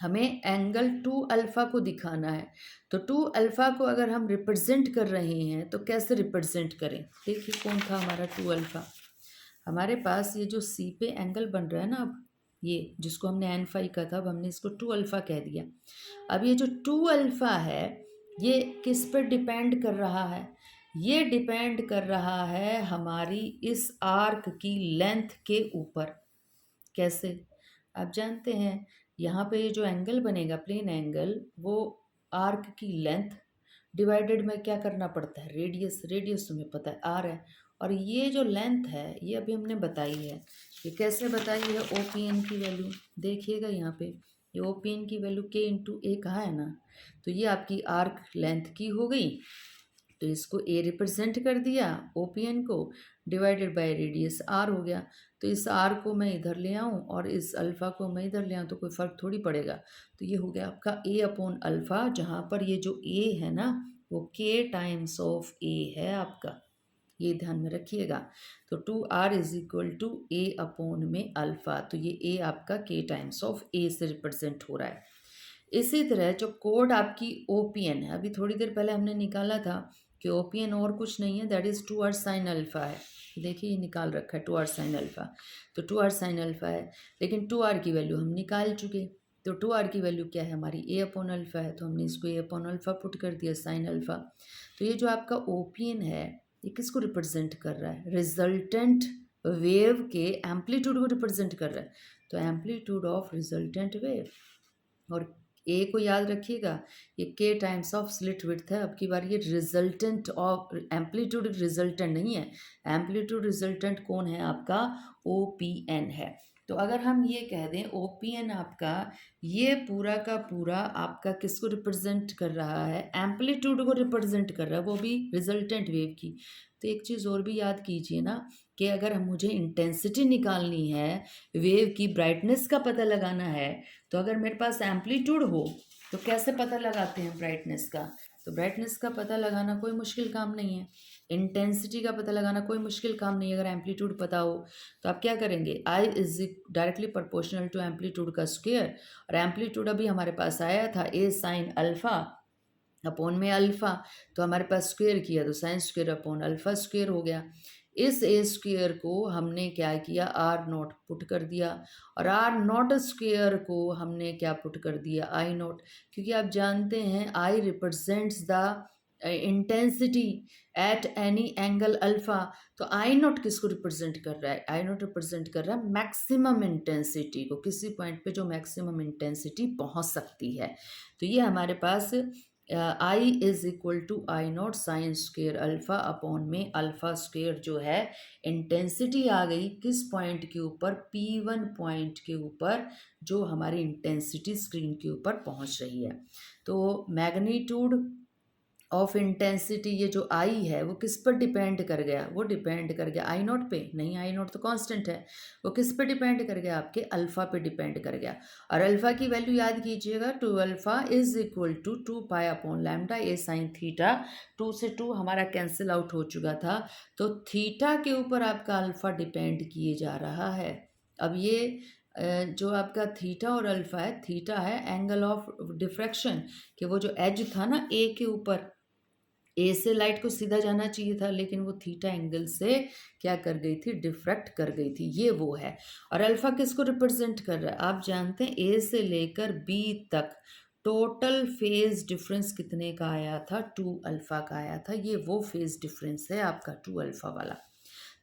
हमें एंगल 2 अल्फ़ा को दिखाना है। तो 2 अल्फ़ा को अगर हम रिप्रेजेंट कर रहे हैं तो कैसे रिप्रेजेंट करें, देखिए कौन था हमारा 2 अल्फ़ा। हमारे पास ये जो सी पे एंगल बन रहा है ना, अब ये जिसको हमने एन फाई का था, अब हमने इसको 2 अल्फ़ा कह दिया। अब ये जो 2 अल्फ़ा है ये किस पर डिपेंड कर रहा है, ये डिपेंड कर रहा है हमारी इस आर्क की लेंथ के ऊपर। कैसे, आप जानते हैं यहाँ पे ये जो एंगल बनेगा प्लेन एंगल, वो आर्क की लेंथ डिवाइडेड में क्या करना पड़ता है, रेडियस। रेडियस तुम्हें पता है आर है, और ये जो लेंथ है ये अभी हमने बताई है। ये कैसे बताई है, ओपीएन की वैल्यू देखिएगा यहाँ पे, ये ओपीएन की वैल्यू के इंटू ए कहा है ना, तो ये आपकी आर्क लेंथ की हो गई। तो इसको ए रिप्रेजेंट कर दिया ओपीएन को, डिवाइडेड बाय रेडियस आर हो गया। तो इस आर को मैं इधर ले आऊँ और इस अल्फ़ा को मैं इधर ले आऊँ तो कोई फ़र्क थोड़ी पड़ेगा। तो ये हो गया आपका ए अपॉन अल्फ़ा, जहाँ पर ये जो ए है ना वो के टाइम्स ऑफ ए है आपका, ये ध्यान में रखिएगा। तो 2r is equal to A upon में अल्फ़ा, तो ये ए आपका के टाइम्स ऑफ ए से रिप्रेजेंट हो रहा है। इसी तरह जो कोड आपकी ओपीएन है, अभी थोड़ी देर पहले हमने निकाला था कि ओपीएन और कुछ नहीं है, that is 2r sine alpha है। देखिए ये निकाल रखा है 2r साइन अल्फ़ा, तो 2r साइन अल्फ़ा है, लेकिन 2r की वैल्यू हम निकाल चुके। तो 2r की वैल्यू क्या है हमारी, ए अपॉन अल्फ़ा है, तो हमने इसको ए अपॉन अल्फ़ा पुट कर दिया साइन अल्फ़ा। तो ये जो आपका ओपीएन है ये किसको रिप्रेजेंट कर रहा है, रिजल्टेंट वेव के एम्पलीट्यूड को रिप्रेजेंट कर रहा है। तो एम्पलीट्यूड ऑफ रिजल्टेंट वेव, और ए को याद रखिएगा ये के टाइम्स ऑफ स्लिट विड्थ है। अब की बार ये रिजल्टेंट ऑफ एम्पलीट्यूड, रिजल्टेंट नहीं है, एम्पलीट्यूड रिजल्टेंट कौन है आपका, ओ पी एन है। तो अगर हम ये कह दें ओ पी एन आपका ये पूरा का पूरा आपका किसको रिप्रेजेंट कर रहा है, एम्पलीट्यूड को रिप्रेजेंट कर रहा है, वो भी रिजल्टेंट वेव की। तो एक चीज़ और भी याद कीजिए ना कि अगर हम मुझे इंटेंसिटी निकालनी है, वेव की ब्राइटनेस का पता लगाना है, तो अगर मेरे पास एम्पलीट्यूड हो तो कैसे पता लगाते हैं ब्राइटनेस का, तो ब्राइटनेस का पता लगाना कोई मुश्किल काम नहीं है, इंटेंसिटी का पता लगाना कोई मुश्किल काम नहीं है। अगर एम्पलीट्यूड पता हो तो आप क्या करेंगे, I is directly proportional to amplitude का स्क्वायर, और एम्पलीट्यूड अभी हमारे पास आया था ए साइन अल्फ़ा अपॉन में अल्फ़ा, तो हमारे पास स्क्वायर किया तो sine square upon alpha square हो गया। इस ए स्क्वायर को हमने क्या किया, आर नॉट पुट कर दिया, और आर नॉट स्क्वायर को हमने क्या पुट कर दिया, आई नॉट, क्योंकि आप जानते हैं I represents the intensity at any angle alpha. तो आई नॉट किसको रिप्रेजेंट कर रहा है, आई नॉट रिप्रेजेंट कर रहा है मैक्सिमम इंटेंसिटी को, किसी पॉइंट पे जो मैक्सिमम इंटेंसिटी पहुंच सकती है। तो ये हमारे पास I is equal to I naught sine square alpha upon में अल्फ़ा स्क्वेयर जो है इंटेंसिटी आ गई किस पॉइंट के ऊपर, P1 पॉइंट के ऊपर, जो हमारी इंटेंसिटी स्क्रीन के ऊपर पहुंच रही है। तो मैग्नीट्यूड ऑफ इंटेंसिटी ये जो आई है वो किस पर डिपेंड कर गया, वो डिपेंड कर गया आई नॉट पे, नहीं आई नॉट तो कांस्टेंट है, वो किस पे डिपेंड कर गया, आपके अल्फ़ा पे डिपेंड कर गया। और अल्फ़ा की वैल्यू याद कीजिएगा, 2 alpha is equal to 2 pi upon lambda A sine theta. 2 से 2 हमारा कैंसिल आउट हो चुका था, तो थीटा के ऊपर आपका अल्फ़ा डिपेंड किए जा रहा है। अब ये जो आपका थीटा और अल्फ़ा है, थीटा है एंगल ऑफ डिफ्रैक्शन, कि वो जो एज था ना ए के ऊपर, ए से लाइट को सीधा जाना चाहिए था, लेकिन वो थीटा एंगल से क्या कर गई थी, डिफ्रैक्ट कर गई थी, ये वो है। और अल्फ़ा किसको रिप्रेजेंट कर रहा है, आप जानते हैं ए से लेकर बी तक टोटल फेज डिफरेंस कितने का आया था, 2 अल्फ़ा का आया था, ये वो फेज डिफरेंस है आपका 2 अल्फ़ा वाला।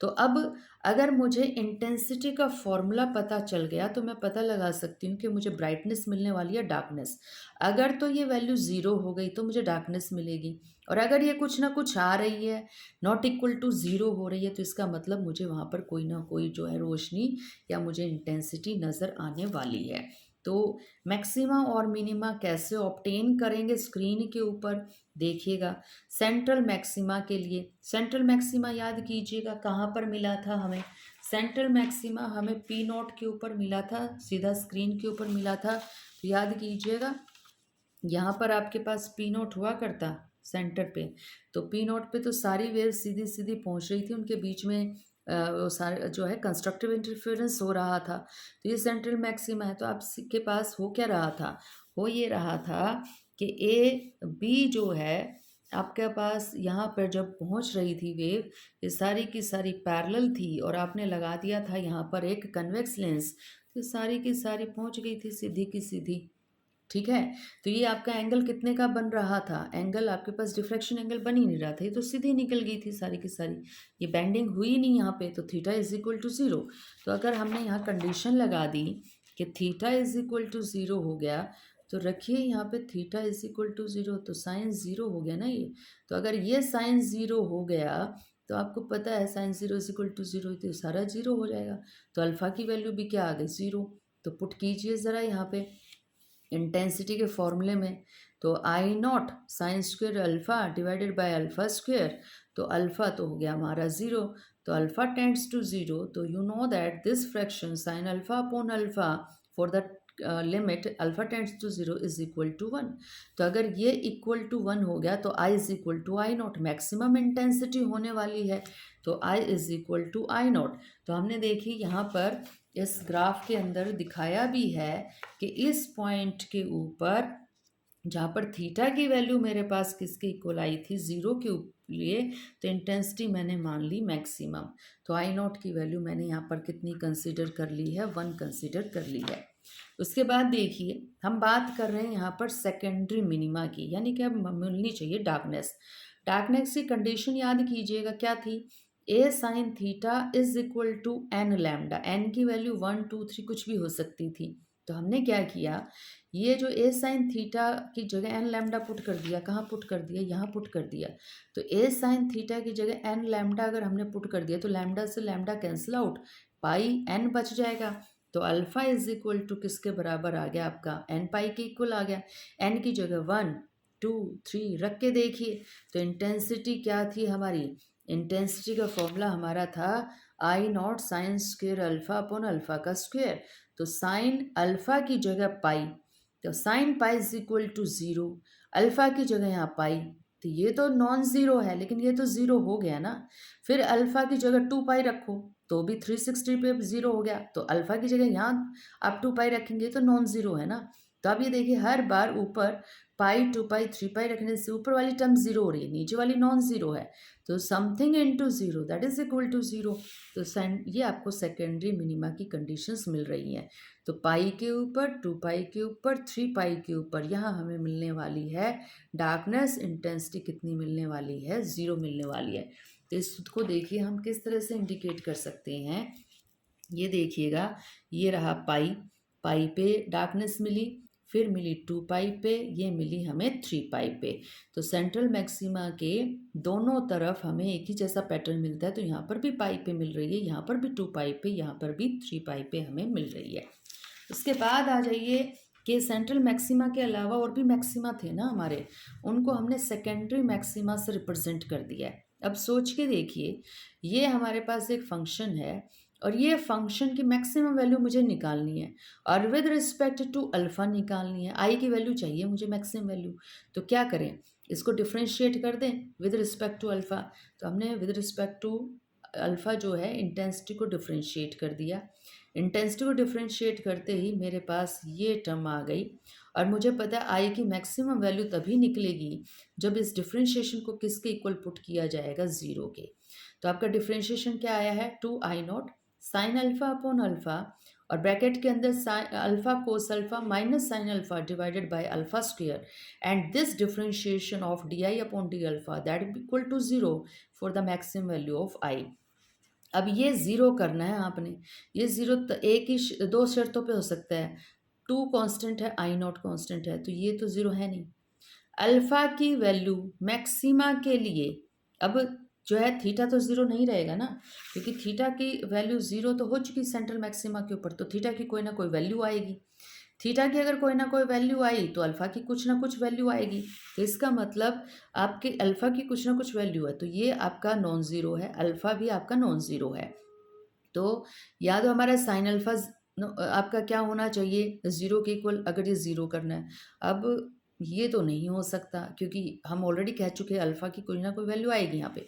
तो अब अगर मुझे इंटेंसिटी का फॉर्मूला पता चल गया तो मैं पता लगा सकती हूँ कि मुझे ब्राइटनेस मिलने वाली है डार्कनेस। अगर तो ये वैल्यू ज़ीरो हो गई तो मुझे डार्कनेस मिलेगी, और अगर ये कुछ ना कुछ आ रही है, नॉट इक्वल टू ज़ीरो हो रही है, तो इसका मतलब मुझे वहाँ पर कोई ना कोई जो है रोशनी या मुझे इंटेंसिटी नज़र आने वाली है। तो मैक्सिमा और मिनिमा कैसे ऑब्टेन करेंगे स्क्रीन के ऊपर, देखिएगा। सेंट्रल मैक्सिमा के लिए, सेंट्रल मैक्सिमा याद कीजिएगा कहाँ पर मिला था हमें, सेंट्रल मैक्सिमा हमें पी नॉट के ऊपर मिला था, सीधा स्क्रीन के ऊपर मिला था। तो याद कीजिएगा, यहाँ पर आपके पास पी नोट हुआ करता सेंटर पे, तो पी नोट पे तो सारी वेव सीधी सीधी पहुँच रही थी, उनके बीच में वो सारे जो है कंस्ट्रक्टिव इंटरफेरेंस हो रहा था। तो ये सेंट्रल मैक्सिमा है, तो आपके पास हो क्या रहा था, हो ये रहा था कि ए बी जो है आपके पास यहाँ पर जब पहुँच रही थी वेव, ये सारी की सारी पैरेलल थी और आपने लगा दिया था यहाँ पर एक कन्वेक्स लेंस, तो सारी की सारी पहुँच गई थी सीधी की सीधी। ठीक है, तो ये आपका एंगल कितने का बन रहा था, एंगल आपके पास डिफ्रैक्शन एंगल बन ही नहीं रहा था, ये तो सीधी निकल गई थी सारी की सारी, ये बेंडिंग हुई नहीं यहाँ पे, तो theta is equal to zero. तो अगर हमने यहाँ कंडीशन लगा दी कि theta is equal to zero हो गया, तो रखिए यहाँ पे theta is equal to zero, तो साइन ज़ीरो हो गया ना ये। तो अगर ये साइन ज़ीरो हो गया, तो आपको पता है sine zero is equal to zero, तो सारा ज़ीरो हो जाएगा। तो अल्फ़ा की वैल्यू भी क्या आ गई, ज़ीरो। तो पुट कीजिए ज़रा यहाँ पे इंटेंसिटी के फॉर्मूले में, तो I naught sine square alpha divided by alpha square, तो अल्फ़ा तो हो गया हमारा ज़ीरो, तो अल्फ़ा टेंड्स टू ज़ीरो, तो you know that this fraction sine alpha upon alpha for the limit alpha tends to zero is equal to one. तो अगर ये इक्वल टू वन हो गया, तो I is equal to I naught, maximum intensity होने वाली है, तो I is equal to I naught. तो हमने देखी यहाँ पर इस ग्राफ के अंदर दिखाया भी है कि इस पॉइंट के ऊपर जहाँ पर थीटा की वैल्यू मेरे पास किसके इक्वल आई थी, ज़ीरो के लिए, तो इंटेंसिटी मैंने मान ली मैक्सिमम। तो आई नॉट की वैल्यू मैंने यहाँ पर कितनी कंसीडर कर ली है, वन कंसीडर कर ली है। उसके बाद देखिए हम बात कर रहे हैं यहाँ पर सेकेंडरी मिनिमा की, यानी कि अब मिलनी चाहिए डार्कनेस। डार्कनेस की कंडीशन याद कीजिएगा क्या थी, a sine theta is equal to n lambda, n की वैल्यू वन टू थ्री कुछ भी हो सकती थी। तो हमने क्या किया, ये जो ए साइन थीटा की जगह एन लैम्डा पुट कर दिया, कहाँ पुट कर दिया, यहाँ पुट कर दिया। तो ए साइन थीटा की जगह एन लैम्डा अगर हमने पुट कर दिया, तो लैम्डा से लैम्डा कैंसिल आउट, पाई एन बच जाएगा। तो अल्फ़ा इज इक्वल टू किसके बराबर आ गया आपका, एन पाई के इक्वल आ गया। एन की जगह वन टू थ्री रख के देखिए, तो इंटेंसिटी क्या थी हमारी, इंटेंसिटी का फॉर्मूला हमारा था I naught sine square alpha upon alpha का स्क्वेयर। तो साइन अल्फ़ा की जगह पाई, तो sine pi is equal to zero, alpha की जगह यहाँ पाई, तो ये तो नॉन ज़ीरो है, लेकिन ये तो ज़ीरो हो गया ना। फिर अल्फ़ा की जगह टू पाई रखो, तो भी 360 पे ज़ीरो हो गया, तो अल्फ़ा की जगह यहाँ आप टू पाई रखेंगे तो नॉन ज़ीरो है ना। तो अब ये देखिए हर बार ऊपर पाई टू पाई थ्री पाई रखने से ऊपर वाली टर्म ज़ीरो हो रही है, नीचे वाली नॉन ज़ीरो है, तो something into zero that is equal to zero. तो ये आपको सेकेंडरी मिनिमा की कंडीशंस मिल रही हैं। तो पाई के ऊपर, टू पाई के ऊपर, थ्री पाई के ऊपर यहाँ हमें मिलने वाली है डार्कनेस इंटेंसिटी, कितनी मिलने वाली है, ज़ीरो मिलने वाली है। तो इसको देखिए हम किस तरह से इंडिकेट कर सकते हैं, ये देखिएगा, ये रहा पाई, पाई पे डार्कनेस मिली, फिर मिली टू पाई पे, ये मिली हमें थ्री पाई पे। तो सेंट्रल मैक्सिमा के दोनों तरफ हमें एक ही जैसा पैटर्न मिलता है, तो यहाँ पर भी पाई पे मिल रही है, यहाँ पर भी टू पाई पे, यहाँ पर भी थ्री पाई पे हमें मिल रही है। उसके बाद आ जाइए कि सेंट्रल मैक्सिमा के अलावा और भी मैक्सिमा थे ना हमारे, उनको हमने सेकेंडरी मैक्सिमा से रिप्रेजेंट कर दिया है। अब सोच के देखिए, ये हमारे पास एक फंक्शन है और ये फंक्शन की मैक्सिमम वैल्यू मुझे निकालनी है और विद रिस्पेक्ट टू अल्फ़ा निकालनी है, आई की वैल्यू चाहिए मुझे मैक्सिमम वैल्यू। तो क्या करें, इसको डिफ्रेंशिएट कर दें विद रिस्पेक्ट टू अल्फ़ा। तो हमने विद रिस्पेक्ट टू अल्फ़ा जो है इंटेंसिटी को डिफ्रेंशिएट कर दिया। इंटेंसिटी को डिफ्रेंशिएट करते ही मेरे पास ये टर्म आ गई और मुझे पता है आई की मैक्सिमम वैल्यू तभी निकलेगी जब इस डिफ्रेंशिएशन को किसके इक्वल पुट किया जाएगा, ज़ीरो के। तो आपका डिफ्रेंशिएशन क्या आया है, two I naught sine alpha upon alpha और ब्रैकेट के अंदर alpha cos alpha minus sine alpha divided by alpha square and this differentiation of d I upon d alpha that equal to zero for the maximum value of I. अब ये zero करना है आपने, ये zero एक ही दो शर्तों पे हो सकता है, टू कांस्टेंट है, आई नॉट कांस्टेंट है, तो ये तो ज़ीरो है नहीं। अल्फ़ा की वैल्यू मैक्सिमा के लिए, अब जो है थीटा तो ज़ीरो नहीं रहेगा ना, क्योंकि थीटा की वैल्यू ज़ीरो तो हो चुकी सेंट्रल मैक्सिमा के ऊपर, तो थीटा की कोई ना कोई वैल्यू आएगी। थीटा की अगर कोई ना कोई वैल्यू आई तो अल्फ़ा की कुछ ना कुछ वैल्यू आएगी, तो इसका मतलब आपके अल्फ़ा की कुछ ना कुछ वैल्यू है, तो ये आपका नॉन ज़ीरो है, अल्फ़ा भी आपका नॉन ज़ीरो है। तो या तो हमारा साइन अल्फा आपका क्या होना चाहिए, ज़ीरो के इक्वल, अगर ये ज़ीरो करना है। अब ये तो नहीं हो सकता क्योंकि हम ऑलरेडी कह चुके हैं अल्फ़ा की कोई ना कोई वैल्यू आएगी यहाँ पे।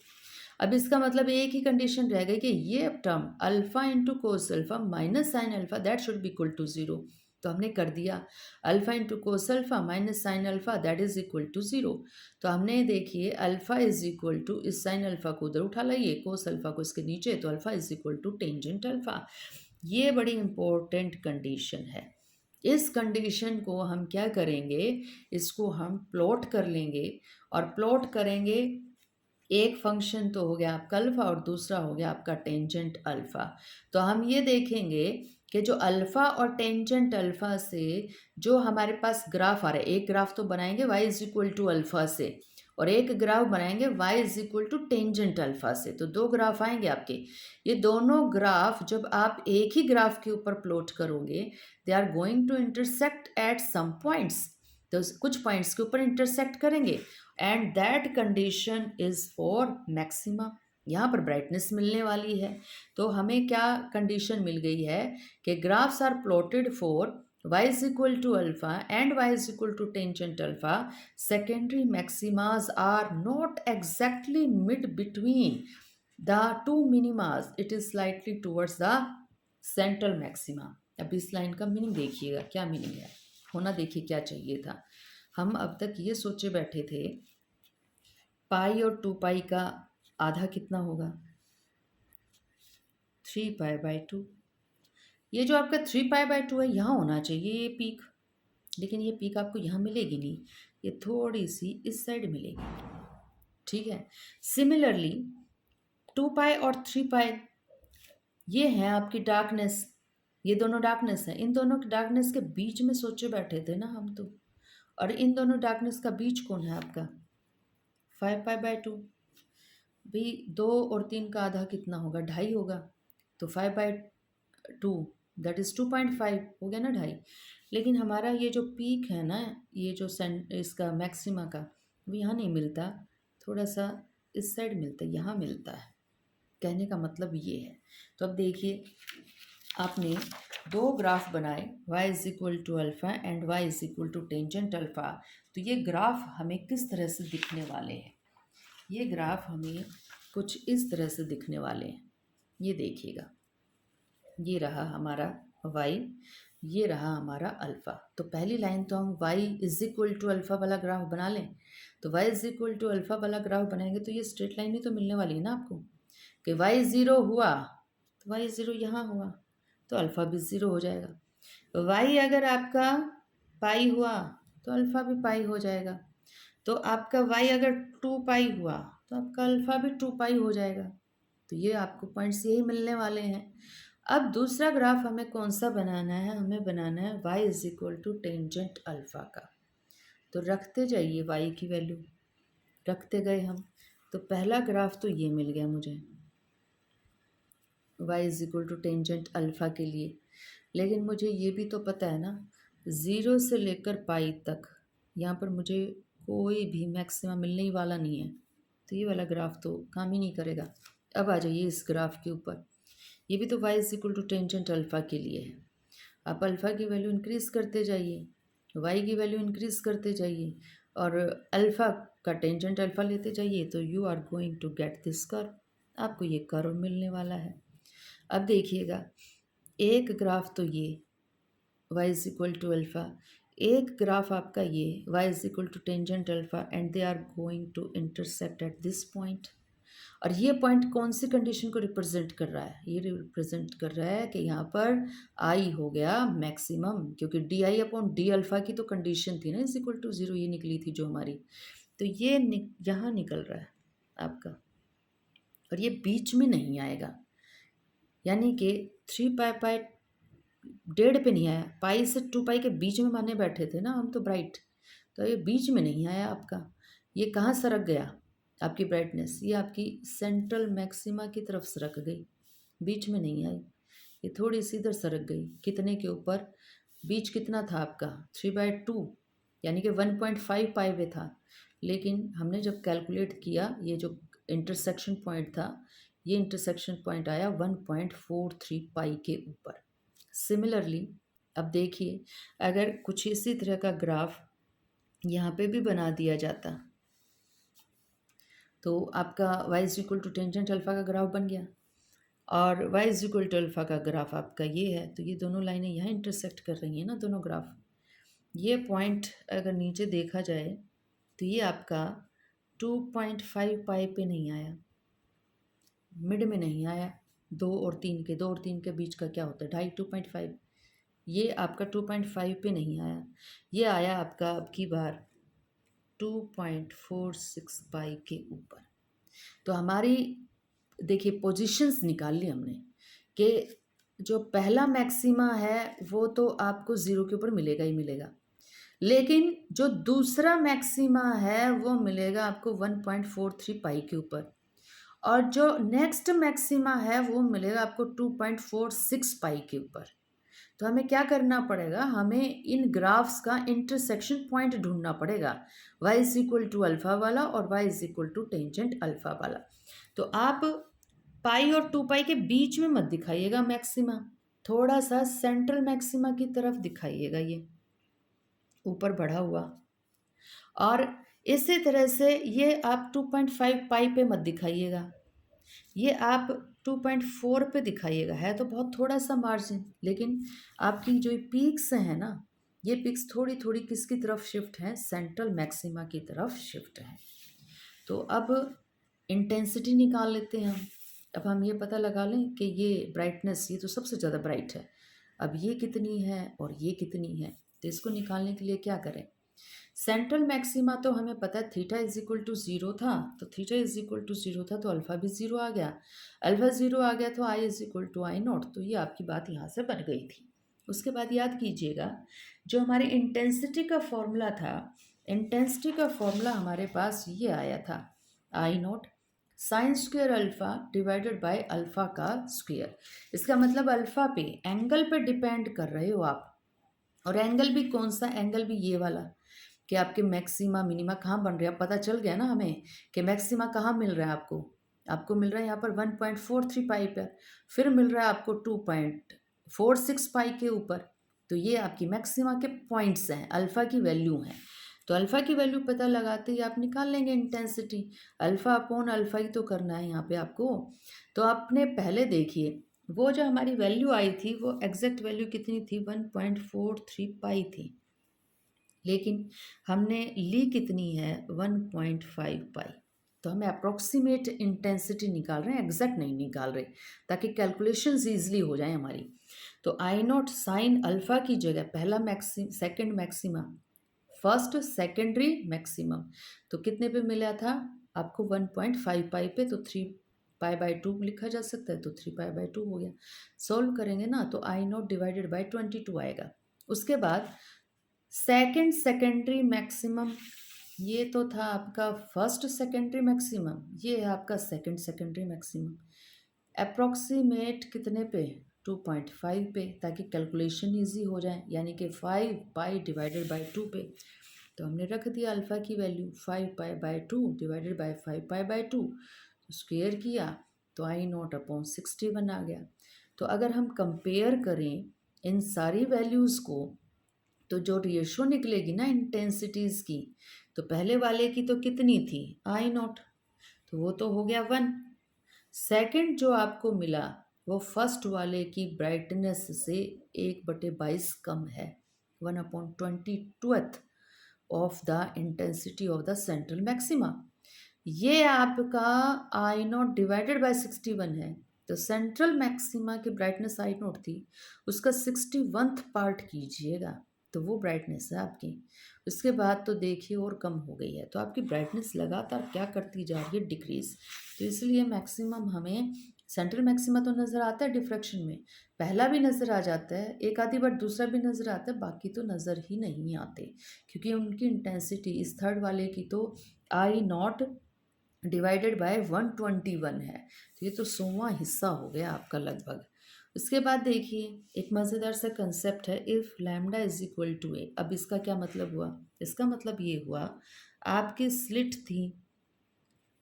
अब इसका मतलब एक ही कंडीशन रह गई कि ये term alpha into cos alpha minus sine alpha that should be equal to zero. तो हमने कर दिया, alpha into cos alpha minus sine alpha that is equal to zero. तो हमने देखिए अल्फ़ा इज़ इक्वल टू, इस साइन अल्फ़ा को उधर उठा लाइए, कोस अल्फ़ा को इसके नीचे, तो alpha is equal to tangent alpha. ये बड़ी इंपॉर्टेंट कंडीशन है। इस कंडीशन को हम क्या करेंगे, इसको हम प्लॉट कर लेंगे और प्लॉट करेंगे। एक फंक्शन तो हो गया आपका अल्फ़ा और दूसरा हो गया आपका टेंजेंट अल्फ़ा। तो हम ये देखेंगे कि जो अल्फ़ा और टेंजेंट अल्फ़ा से जो हमारे पास ग्राफ आ रहा है, एक ग्राफ तो बनाएंगे y is equal to alpha से और एक ग्राफ बनाएंगे y is equal to tangent alpha से। तो दो ग्राफ आएंगे आपके। ये दोनों ग्राफ जब आप एक ही ग्राफ के ऊपर प्लॉट करोगे, they are going to intersect at some points. तो कुछ पॉइंट्स के ऊपर इंटरसेक्ट करेंगे and that condition is for maxima. यहाँ पर ब्राइटनेस मिलने वाली है। तो हमें क्या कंडीशन मिल गई है कि graphs are plotted for y is equal to alpha and y is equal to tangent alpha. Secondary maximas are not exactly mid between the two minimas. It is slightly towards the central maxima. अब इस line का meaning देखिएगा, क्या meaning है होना, देखिए क्या चाहिए था। हम अब तक ये सोचे बैठे थे पाई और 2 पाई का आधा कितना होगा, 3 पाई/2। ये जो आपका 3 पाई/2 है यहाँ होना चाहिए ये पीक, लेकिन ये पीक आपको यहाँ मिलेगी नहीं, ये थोड़ी सी इस साइड मिलेगी। ठीक है, सिमिलरली 2 पाई और 3 पाई ये हैं आपकी डार्कनेस, ये दोनों डार्कनेस है। इन दोनों डार्कनेस के बीच में सोचे बैठे थे ना हम तो, और इन दोनों डार्कनेस का बीच कौन है आपका, 5 पाई/2। भाई 2 और 3 का आधा कितना होगा, 2.5 होगा। तो 5/2 दैट इज़ 2.5 हो गया ना, 2.5। लेकिन हमारा ये जो पीक है ना, ये जो इसका मैक्सिमा का, वो यहाँ नहीं मिलता, थोड़ा सा इस साइड मिलता है, यहाँ मिलता है। कहने का मतलब ये है। तो अब देखिए आपने दो ग्राफ बनाए, y is equal to alpha and y is equal to tangent alpha. तो ये ग्राफ हमें किस तरह से दिखने वाले हैं, ये ग्राफ हमें कुछ इस तरह से दिखने वाले हैं। ये देखिएगा, ये रहा हमारा y, ये रहा हमारा अल्फ़ा। तो पहली लाइन तो हम y is equal to alpha वाला ग्राफ बना लें। तो y is equal to alpha वाला ग्राफ बनाएंगे तो ये स्ट्रेट लाइन ही तो मिलने वाली है ना आपको, कि y ज़ीरो हुआ तो y ज़ीरो यहाँ हुआ तो अल्फ़ा भी ज़ीरो हो जाएगा। y अगर आपका पाई हुआ तो अल्फ़ा भी पाई हो जाएगा। तो आपका y अगर 2 पाई हुआ तो आपका अल्फ़ा भी 2 पाई हो जाएगा। तो ये आपको पॉइंट्स यही मिलने वाले हैं। अब दूसरा ग्राफ हमें कौन सा बनाना है, हमें बनाना है y is equal to tangent alpha का। तो रखते जाइए y की वैल्यू, रखते गए हम। तो पहला ग्राफ तो ये मिल गया मुझे y is equal to tangent alpha के लिए। लेकिन मुझे ये भी तो पता है ना, 0 से लेकर पाई तक यहाँ पर मुझे कोई भी मैक्सिमा मिलने ही वाला नहीं है। तो ये वाला ग्राफ तो काम ही नहीं करेगा। अब आ जाइए इस ग्राफ के ऊपर, ये भी तो y is equal to tangent alpha के लिए है। आप अल्फ़ा की वैल्यू इंक्रीज़ करते जाइए, y की वैल्यू इंक्रीज़ करते जाइए और अल्फ़ा का टेंजेंट अल्फ़ा लेते जाइए, तो you are going to get this curve. आपको ये कर्व मिलने वाला है। अब देखिएगा, एक ग्राफ तो ये y is equal to alpha, एक ग्राफ आपका ये y is equal to tangent alpha and they are going to intersect at this point. और ये पॉइंट कौन सी कंडीशन को रिप्रेजेंट कर रहा है, ये रिप्रेजेंट कर रहा है कि यहाँ पर i हो गया मैक्सिमम, क्योंकि di/d अल्फ़ा की तो कंडीशन थी ना इज इक्वल टू 0, ये निकली थी जो हमारी। तो ये यहाँ निकल रहा है आपका, और ये बीच में नहीं आएगा, यानी कि 3 पाई डेढ़ पे नहीं आया, पाई से 2 पाई के बीच में माने बैठे थे ना हम तो ब्राइट, तो ये बीच में नहीं आया आपका। ये कहाँ सरक गया आपकी ब्राइटनेस, ये आपकी सेंट्रल मैक्सिमा की तरफ सरक गई, बीच में नहीं आई, ये थोड़ी सी इधर सरक गई। कितने के ऊपर, बीच कितना था आपका 3/2, यानी कि 1.5 पाई पे था। लेकिन हमने जब कैलकुलेट किया, ये जो इंटरसेक्शन पॉइंट था ये इंटरसेक्शन पॉइंट आया 1.43 पाई के ऊपर। सिमिलरली अब देखिए, अगर कुछ इसी तरह का ग्राफ यहाँ पे भी बना दिया जाता तो आपका y is equal to tangent alpha का ग्राफ बन गया, और y is equal to alpha का ग्राफ आपका ये है, तो ये दोनों लाइनें यहाँ इंटरसेक्ट कर रही हैं ना, दोनों ग्राफ। ये पॉइंट अगर नीचे देखा जाए तो ये आपका 2.5 पाई पे नहीं आया, मिड में नहीं आया, 2 और 3 के बीच का क्या होता है 2.5, 2.5, ये आपका 2.5 पे नहीं आया, ये आया आपका अब की बार 2.46 पाई के ऊपर। तो हमारी देखिए पोजीशंस निकाल ली हमने कि जो पहला मैक्सिमा है वो तो आपको ज़ीरो के ऊपर मिलेगा ही मिलेगा, लेकिन जो दूसरा मैक्सिमा है वो मिलेगा आपको 1.43 पाई के ऊपर, और जो नेक्स्ट मैक्सिमा है वो मिलेगा आपको 2.46 पाई के ऊपर। तो हमें क्या करना पड़ेगा, हमें इन ग्राफ्स का इंटरसेक्शन पॉइंट ढूंढना पड़ेगा, y is equal to alpha वाला और y is equal to tangent alpha वाला। तो आप पाई और 2 पाई के बीच में मत दिखाइएगा मैक्सिमा, थोड़ा सा सेंट्रल मैक्सिमा की तरफ दिखाइएगा, ये ऊपर बढ़ा हुआ। और इसी तरह से ये आप 2.5 पाई पे मत दिखाइएगा, ये आप 2.4 पे दिखाइएगा, है तो बहुत थोड़ा सा मार्जिन, लेकिन आपकी जो पीक्स हैं ना, ये पीक्स थोड़ी थोड़ी किसकी तरफ शिफ्ट हैं, सेंट्रल मैक्सिमा की तरफ शिफ्ट हैं। तो अब इंटेंसिटी निकाल लेते हैं हम। अब हम ये पता लगा लें कि ये ब्राइटनेस, ये तो सबसे ज़्यादा ब्राइट है, अब ये कितनी है और ये कितनी है, तो इसको निकालने के लिए क्या करें, सेंट्रल मैक्सिमा तो हमें पता है theta is equal to zero था, तो theta is equal to zero था तो अल्फ़ा भी ज़ीरो आ गया, अल्फ़ा ज़ीरो आ गया तो I is equal to I naught, तो ये आपकी बात यहाँ से बन गई थी। उसके बाद याद कीजिएगा जो हमारे इंटेंसिटी का फॉर्मूला था, इंटेंसिटी का फॉर्मूला हमारे पास ये आया था, I naught sine square alpha divided by alpha का स्क्वेयर। इसका मतलब अल्फ़ा पे, एंगल पे डिपेंड कर रहे हो आप, और एंगल भी कौन सा, एंगल भी ये वाला कि आपके मैक्सिमा मिनिमा कहाँ बन रहे हैं। अब पता चल गया ना हमें कि मैक्सिमा कहाँ मिल रहा है आपको, आपको मिल रहा है यहाँ पर 1.43 पाई पर, फिर मिल रहा है आपको 2.46 पाई के ऊपर। तो ये आपकी मैक्सिमा के पॉइंट्स हैं, अल्फ़ा की वैल्यू हैं। तो अल्फ़ा की वैल्यू पता लगाते ही आप निकाल लेंगे इंटेंसिटी, अल्फ़ा अपॉन अल्फ़ा ही तो करना है यहाँ पे आपको। तो आपने पहले देखिए वो जो हमारी वैल्यू आई थी वो एग्जैक्ट वैल्यू कितनी थी, 1.43 पाई थी, लेकिन हमने ली कितनी है 1.5 पाई। तो हमें अप्रोक्सीमेट इंटेंसिटी निकाल रहे हैं, एग्जैक्ट नहीं निकाल रहे, ताकि कैलकुलेशंस ईजिली हो जाए हमारी। तो आई नॉट साइन अल्फ़ा की जगह पहला second maxima, first secondary maximum, तो कितने पे मिला था आपको 1.5 पाई पे, तो 3 पाई/2 लिखा जा सकता है, तो 3 पाई/2 हो गया। सॉल्व करेंगे ना तो आई नॉट डिवाइडेड बाई 22 आएगा। उसके बाद सेकंड सेकेंडरी मैक्सिमम, ये तो था आपका फर्स्ट सेकेंडरी मैक्सिमम, ये है आपका सेकंड सेकेंडरी मैक्सिमम। अप्रॉक्सीमेट कितने पे, 2.5 पे, ताकि कैलकुलेशन इजी हो जाए, यानी कि 5 पाई डिवाइडेड बाई 2 पे। तो हमने रख दिया अल्फ़ा की वैल्यू 5 पाई/2 डिवाइडेड बाई 5 पाई/2, स्क्वेयर किया तो आई नॉट अपॉन 61 आ गया। तो अगर हम कंपेयर करें इन सारी वैल्यूज़ को, तो जो रेशो निकलेगी ना इंटेंसिटीज़ की, तो पहले वाले की तो कितनी थी आई नॉट, तो वो तो हो गया 1। सेकंड जो आपको मिला वो फर्स्ट वाले की ब्राइटनेस से 1/22 कम है, 1/22 of the intensity of the central maxima. ये आपका आई नॉट डिवाइडेड बाय 61 है, तो सेंट्रल मैक्सिमा की ब्राइटनेस आई नॉट थी, उसका 61th पार्ट कीजिएगा तो वो ब्राइटनेस है आपकी। उसके बाद तो देखिए और कम हो गई है, तो आपकी ब्राइटनेस लगातार क्या करती जा रही है, डिक्रीज। तो इसलिए मैक्सिमम हमें सेंट्रल मैक्सिमा तो नज़र आता है डिफ्रैक्शन में, पहला भी नज़र आ जाता है एक आधी बार, दूसरा भी नज़र आता है, बाकी तो नज़र ही नहीं आते, क्योंकि उनकी इंटेंसिटी इस थर्ड वाले की तो आई नॉट डिवाइडेड बाय 121 है, तो ये तो 100वां हिस्सा हो गया आपका लगभग। उसके बाद देखिए एक मज़ेदार सा कंसेप्ट है, if lambda is equal to a. अब इसका क्या मतलब हुआ, इसका मतलब ये हुआ आपकी स्लिट थी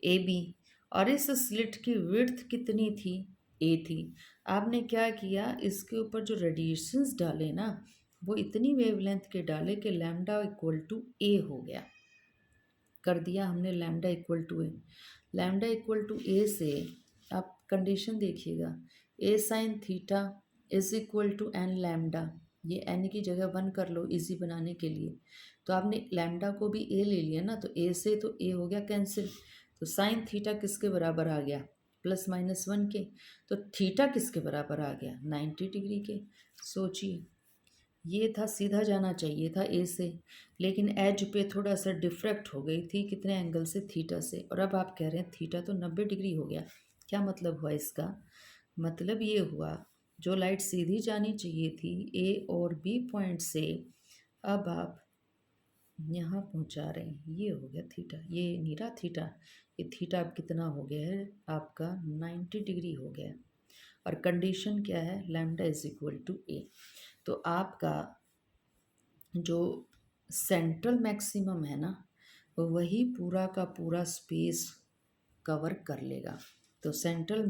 ए बी, और इस स्लिट की विड्थ कितनी थी, ए थी। आपने क्या किया, इसके ऊपर जो रेडिएशंस डाले ना वो इतनी वेवलेंथ के डाले कि लैम्डा इक्वल टू ए हो गया, कर दिया हमने lambda equal to a. Lambda equal to a से आप कंडीशन देखिएगा, a sine theta is equal to n lambda, ये एन की जगह वन कर लो इजी बनाने के लिए। तो आपने लैम्डा को भी ए ले लिया ना, तो ए से तो ए हो गया कैंसिल। तो साइन थीटा किसके बराबर आ गया, प्लस माइनस वन के। तो थीटा किसके बराबर आ गया, 90 डिग्री के। सोचिए, ये था सीधा जाना चाहिए था ए से, लेकिन एज पे थोड़ा सा डिफ्रैक्ट हो गई थी, कितने एंगल से, थीटा से। और अब आप कह रहे हैं थीटा तो 90 डिग्री हो गया। क्या मतलब हुआ इसका, मतलब ये हुआ जो लाइट सीधी जानी चाहिए थी ए और बी पॉइंट से, अब आप यहाँ पहुँचा रहे हैं, ये हो गया थीटा, ये नहीं रहा थीटा, ये थीटा अब कितना हो गया है आपका, 90 डिग्री हो गया है। और कंडीशन क्या है, लैम्डा इज इक्वल टू ए। तो आपका जो सेंट्रल मैक्सिमम है ना, वही पूरा का पूरा स्पेस कवर कर लेगा। तो central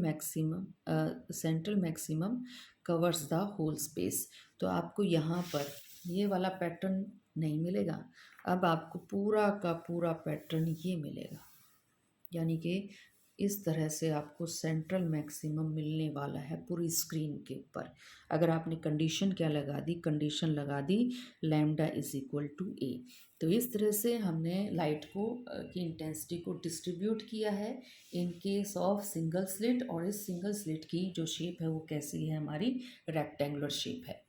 maximum covers the whole space. तो आपको यहाँ पर ये वाला पैटर्न नहीं मिलेगा, अब आपको पूरा का पूरा पैटर्न ये मिलेगा, यानी कि इस तरह से आपको सेंट्रल मैक्सिमम मिलने वाला है पूरी स्क्रीन के ऊपर। अगर आपने कंडीशन क्या लगा दी, कंडीशन लगा दी लैम्डा इज इक्वल टू ए। तो इस तरह से हमने लाइट को की इंटेंसिटी को डिस्ट्रीब्यूट किया है in case of single slit. और इस सिंगल स्लिट की जो शेप है वो कैसी है, हमारी रेक्टेंगुलर शेप है।